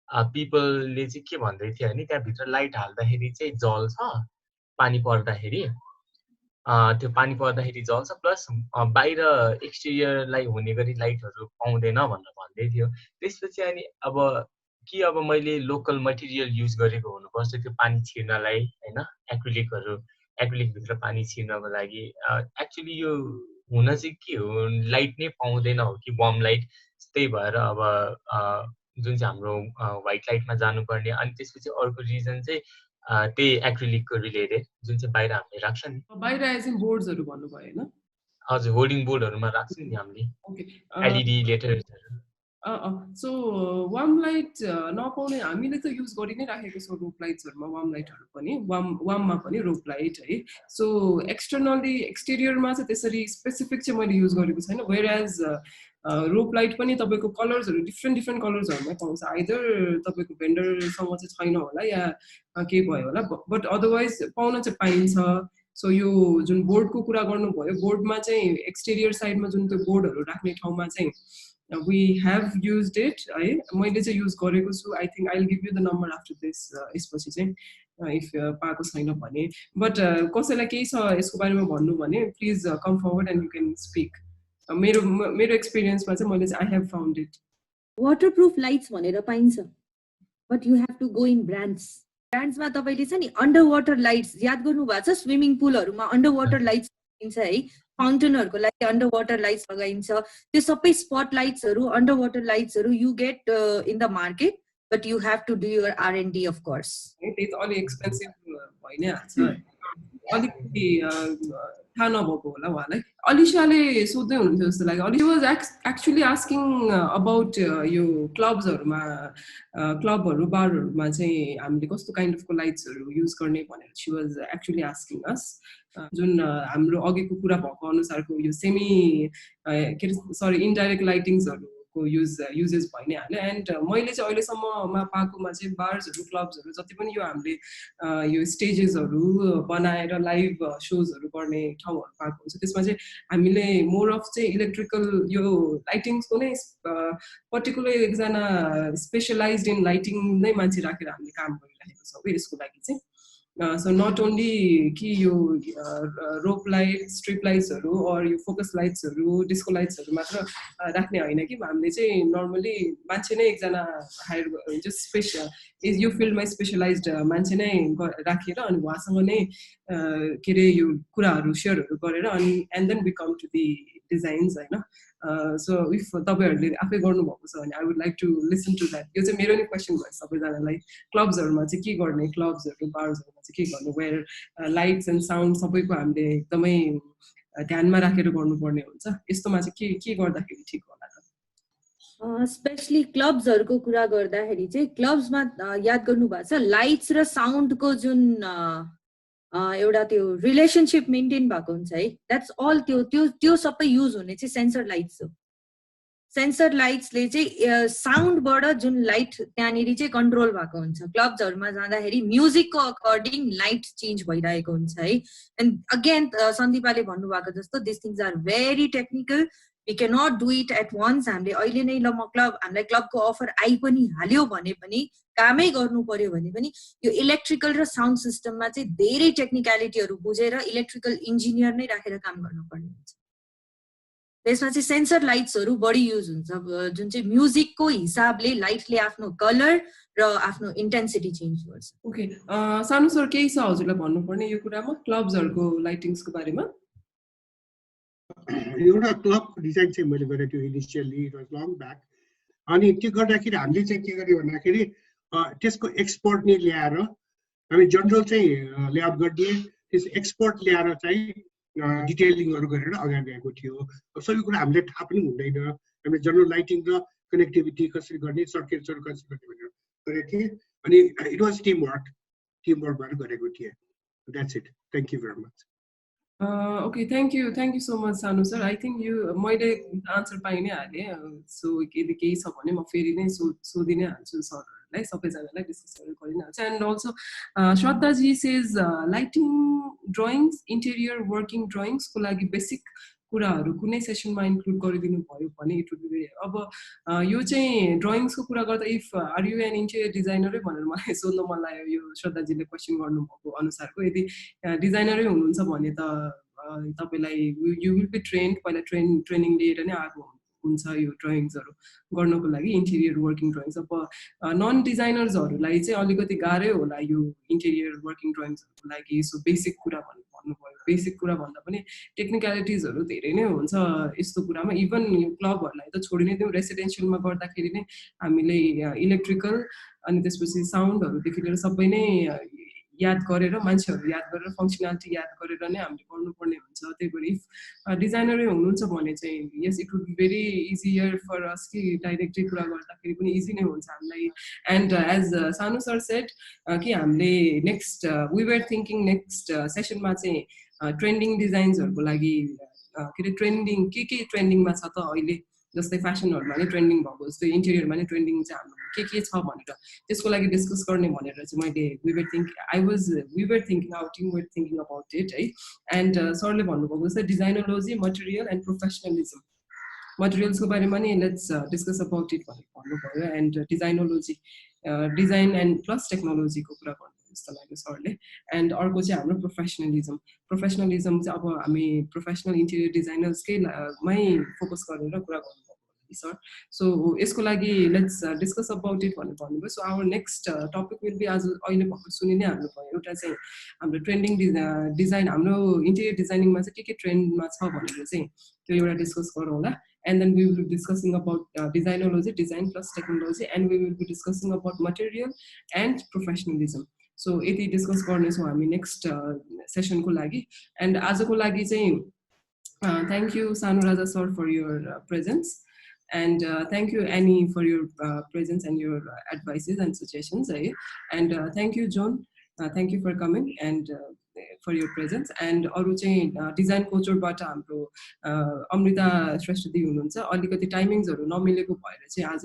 पिपलले चाहिँ के भन्दै थियो भने त्यहाँ भित्र लाइट हाल्दाखेरि चाहिँ जल्छ पानी पर्दाखेरि त्यो पानी पर्दाखेरि जल्छ प्लस बाहिर एक्सटेरियरलाई हुने गरी लाइटहरु पाउँदैन भनेर भन्दै थियो त्यसपछि अनि अब मैले लोकल मटेरियल युज गरेको हुनुपर्छ त्यो पानी छिर्नलाई हैन एक्रिलिक भित्र पानी छिर्नको लागि एक्चुअली यो हुन चाहिँ के हो लाइट नै पाउँदैन हो कि वार्म लाइट त्यही भएर अब जुन चाहिँ हाम्रो व्हाइट लाइटमा जानुपर्ने अनि त्यसपछि अर्को रिजन चाहिँ त्यही एक्रिलिकको रिलेटेड जुन चाहिँ बाहिर हामीले राख्छ नि बाहिर एज इन बोर्ड्सहरु भन्नु भयो हैन हजुर होर्डिङ बोर्डहरुमा राख्छ नि हामीले ओके एलईडी लेटर्सहरु सो वार्म लाइट नपाउने हामीले त युज गरि नै राखेको छौँ रोप लाइट्सहरुमा वार्म लाइटहरु पनि वार्ममा पनि रोप लाइट है सो एक्सटर्नली एक्सटेरियरमा चाहिँ त्यसरी स्पेसिफिक चाहिँ मैले युज गरेको छैन वेयर एज रोप लाइट पनि तपाईको कलर्सहरु डिफ्रेन्ट कलर्सहरुमा पाउँछ आइदर तपाईको भेन्डरसँग चाहिँ छैन होला या के भयो होला बट अदरवाइज पाउन चाहिँ पाइन्छ सो यो जुन बोर्डको कुरा गर्नुभयो बोर्डमा चाहिँ एक्सटेरियर साइडमा जुन त्यो बोर्डहरु राख्ने ठाउँमा चाहिँ we have used it है मैले चाहिँ युज गरेको छु I think I will give you the number after this यसपछि चाहिँ इफ पाएको छैन भने बट कसैलाई केही छ यसको बारेमा भन्नु भने please come forward and you can speak मेरो एक्सपिरियन्समा चाहिँ मैले चाहिँ I have found it waterproof lights भनेर पाइन्छ but you have to go in ब्रान्ड्समा तपाईले चाहिँ नि अन्डर वाटर लाइट्स याद गर्नु भएको छ स्विमिङ पुलहरुमा अन्डर वाटर लाइट्स पाइन्छ है फाउन्टेनहरुको लागि अन्डर वाटर लाइट्स लगाइन्छ त्यो सबै स्पट लाइट्सहरु अन्डर वाटर लाइट्सहरु you get in the market but you have to do your R&D of course त्यही त अलि एक्सपेन्सिभ भइ नै हाल्छ अलिकति थाहा नभएको होला उहाँलाई अलिसाले सोध्दै हुनुहुन्थ्यो जस्तो लाग्यो अलि वाज एक्चुअली आस्किङ अबाउट यो क्लबहरु बारहरुमा चाहिँ हामीले कस्तो काइन्ड अफको लाइट्सहरु युज गर्ने भनेर शी वाज एक्चुअली आस्किङ अस जुन हाम्रो अघिको कुरा भएको अनुसारको यो सेमी इन्डाइरेक्ट लाइटिङ्सहरुको युजेस भइ नै हाल्यो एन्ड मैले चाहिँ अहिलेसम्ममा पाएकोमा चाहिँ बार्सहरु क्लब्सहरु जति पनि यो हामीले यो स्टेजेसहरु बनाएर लाइभ शोजहरु गर्ने ठाउँहरु पाएको हुन्छ त्यसमा चाहिँ हामीले मोर अफ चाहिँ इलेक्ट्रिकल यो लाइटिङ्सको नै पर्टिकुलर एकजना स्पेशलाइज्ड इन लाइटिङ नै मान्छे राखेर हामीले काम गरिरहेको छौँ यसको लागि चाहिँ so not only कि यो रोप लाइट स्ट्रिप लाइट्सहरु और यो फोकस लाइट्सहरु डिस्को लाइट्सहरु मात्र राख्ने हैन कि हामीले चाहिँ नर्मली मान्छे नै एकजना हायर जस्ट स्पेशल इज यो फिल्डमा स्पेशलाइज्ड मान्छे नै राखेर अनि उहाँसँग नै के रे यो कुराहरु शेयरहरु गरेर अनि and then we come to the designs हैन सो इफ तपाईहरुले आफै गर्नुभएको छ भने I would like to listen to that यो चाहिँ मेरो नै क्वेशन भयो सबैजनालाई क्लब्सहरुमा चाहिँ के गर्ने क्लब्सहरु बार्सहरुमा चाहिँ के गर्ने वेयर लाइट्स एन्ड साउन्ड सबैको हामीले एकदमै ध्यानमा राखेर गर्नुपर्ने हुन्छ यस्तोमा चाहिँ के गर्दाखेरि ठिक होला त स्पेशली क्लब्सहरुको कुरा गर्दाखेरि चाहिँ क्लब्समा याद गर्नु भएको छ लाइट्स र साउन्डको जुन एउटा त्यो रिलेशनशिप मेन्टेन भएको हुन्छ है द्याट्स अल त्यो सबै युज हुने चाहिँ सेन्सर लाइट्स हो सेन्सर लाइट्सले चाहिँ साउन्डबाट जुन लाइट त्यहाँनिर चाहिँ कन्ट्रोल भएको हुन्छ क्लब्सहरुमा जाँदाखेरि म्युजिकको अकर्डिङ लाइट चेन्ज भइरहेको हुन्छ है एन्ड अगेन सन्दीपाले भन्नुभएको जस्तो this things are very technical we can not do it at once हामीले अहिले नै ल म हामीलाई क्लबको अफर आइ पनि हाल्यो भने पनि कामै गर्नु पर्यो भने पनि यो इलेक्ट्रिकल र साउन्ड सिस्टममा चाहिँ धेरै टेक्निकलिटीहरु बुझेर इलेक्ट्रिकल इन्जिनियर नै राखेर काम गर्नुपर्ने हुन्छ त्यसमा चाहिँ सेन्सर लाइट्सहरू बढी युज हुन्छ जुन चाहिँ म्युजिकको हिसाबले लाइटले आफ्नो कलर र आफ्नो इन्टेन्सिटी चेन्ज गर्छ। ओके, सानु सर केही छ हजुरलाई भन्नुपर्ने यो कुरामा क्लब्सहरूको लाइटिङ्सको बारेमा? एउटा क्लबको डिजाइन चाहिँ मैले गरेको थियो initially, it was long back. अनि त्यो गर्दाखेरि हामीले चाहिँ के गर्यो भन्दाखेरि त्यसको एक्सपर्ट नै ल्याएर हामी जनरल चाहिँ लेआउट गरिदिए, त्यस एक्सपर्ट ल्याएर चाहिँ डिटेलिङहरू गरेर अगाडि ल्याएको थियो। सबै कुरा हामीले थाहा पनि हुँदैन, हामीले जनरल लाइटिङ र कनेक्टिभिटी कसरी गर्ने, सर्किटहरू कसरी गर्ने भनेर गरेको थिएँ। अनि इट वाज टिम वर्कबाट गरेको थिएँ। That's it, thank you very much. Okay, thank you so much सानु सर। आई थिङ्क यो मैले आन्सर पाइ नै हालेँ। सो यदि केही छ भने म फेरि नै सोधि नै हाल्छु सरहरूलाई, सबैजनालाई डिस्कसहरू गरि नै हाल्छु। And also Shraddha ji says lighting drawings, interior working ड्रइङ्सको लागि बेसिक कुराहरू कुनै सेसनमा इन्क्लुड गरिदिनु भयो भने इट वुड बी। अब यो चाहिँ ड्रइङ्सको कुरा गर्दा if are you an interior डिजाइनरै भनेर मलाई सोध्न मन लाग्यो यो श्रद्धाजीले क्वेसन गर्नुभएको अनुसारको। यदि डिजाइनरै हुनुहुन्छ भने त तपाईँलाई यु विल बी ट्रेन्ड, पहिला ट्रेनिङ लिएर नै आएको हुन्छ यो ड्रइङ्सहरू गर्नको लागि, इन्टेरियर वर्किङ ड्रइङ्स। अब नन डिजाइनर्सहरूलाई चाहिँ अलिकति गाह्रै होला यो इन्टेरियर वर्किङ ड्रइङ्सहरूको लागि। सो बेसिक कुरा भन्नुभयो, बेसिक कुरा भन्दा पनि टेक्निकलिटिजहरू धेरै नै हुन्छ यस्तो कुरामा। इभन यो क्लबहरूलाई त छोडिनै दिउँ, रेसिडेन्सियलमा गर्दाखेरि नै हामीले इलेक्ट्रिकल अनि त्यसपछि साउन्डहरूदेखि लिएर सबै नै याद गरेर, मान्छेहरू याद गरेर, फङ्सनालिटी याद गरेर नै हामीले गर्नुपर्ने हुन्छ। त्यही भएर इफ डिजाइनरै हुनुहुन्छ भने चाहिँ यस it would be very easier for us कि डाइरेक्टली कुरा गर्दाखेरि पनि इजी नै हुन्छ हामीलाई। And as Sanu sir said कि हामीले next we were thinking next सेसनमा चाहिँ ट्रेन्डिङ डिजाइन्सहरूको लागि के अरे ट्रेन्डिङ के ट्रेन्डिङमा छ त अहिले, जस्तै फेसनहरूमा नै ट्रेन्डिङ भएको जस्तै इन्टेरियरमा नै ट्रेन्डिङ चाहिँ हाम्रो के छ भनेर त्यसको लागि डिस्कस गर्ने भनेर चाहिँ मैले we were thinking our team were thinking about it है। एन्ड सरले भन्नुभएको जस्तै डिजाइनोलोजी, मटेरियल एन्ड प्रोफेसनलिजम, मटेरियल्सको बारेमा नि लेट्स डिस्कस अबाउट इट भनेर भन्नुभयो। And designology, design and plus टेक्नोलोजीको कुरा गर्नु जस्तो लाग्यो सरले। एन्ड अर्को चाहिँ हाम्रो प्रोफेसनलिजम चाहिँ अब हामी प्रोफेसनल इन्टेरियर डिजाइनर्सकै मै फोकस गरेर कुरा गर्नुभएको सर। सो यसको लागि लेट्स डिस्कस अबाउट इट भनेर भन्नुभयो। So our next topic will be, आज अहिले भर्खर सुनि नै हाल्नुभयो, एउटा चाहिँ हाम्रो ट्रेन्डिङ डिजाइन, हाम्रो इन्टेरियर डिजाइनिङमा चाहिँ के ट्रेन्डमा छ भनेर चाहिँ त्यो एउटा डिस्कस गरौँ होला। And then we will be discussing about designology, design plus technology, and we will be discussing about material and professionalism. So यति डिस्कस गर्नेछौँ हामी नेक्स्ट सेसनको लागि। एन्ड आजको लागि चाहिँ thank you Sanu Raja sir for your presence, and thank you Annie for your presence and your advices and suggestions है। And thank you John, thank you for coming and for your presence. And अरू चाहिँ design कोचरबाट हाम्रो अमृता श्रेष्ठ दी हुनुहुन्छ, अलिकति टाइमिङ्सहरू नमिलेको भएर चाहिँ आज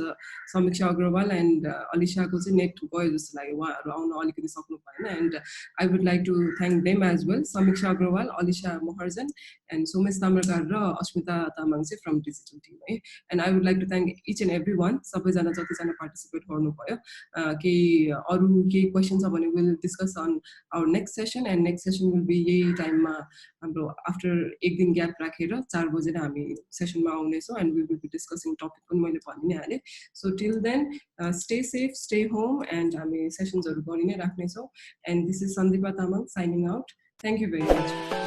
समीक्षा अग्रवाल एन्ड अलिसाको चाहिँ नेट गयो जस्तो लाग्यो, उहाँहरू आउन अलिकति सक्नु भएन। And I would like to thank them as well, Samiksha Agrawal, Alisa Maharjan and Somesh Tamrakar र अस्मिता तामाङ चाहिँ फ्रम डिजिटल टिम है। And I would like to thank each and every one, सबैजना जतिजना पार्टिसिपेट गर्नुभयो। केही अरू केही क्वेसन छ भने will discuss on our next session. And next session will be यही टाइममा हाम्रो आफ्टर एक दिन ग्याप राखेर 4 बजेर हामी सेसनमा आउनेछौँ। And we will be discussing topic पनि मैले भनि नै हालेँ। So till then stay safe, stay home, and हामी सेसन्सहरू गरि नै राख्नेछौँ। And this is Sandeepa Tamang signing out. Thank you very much.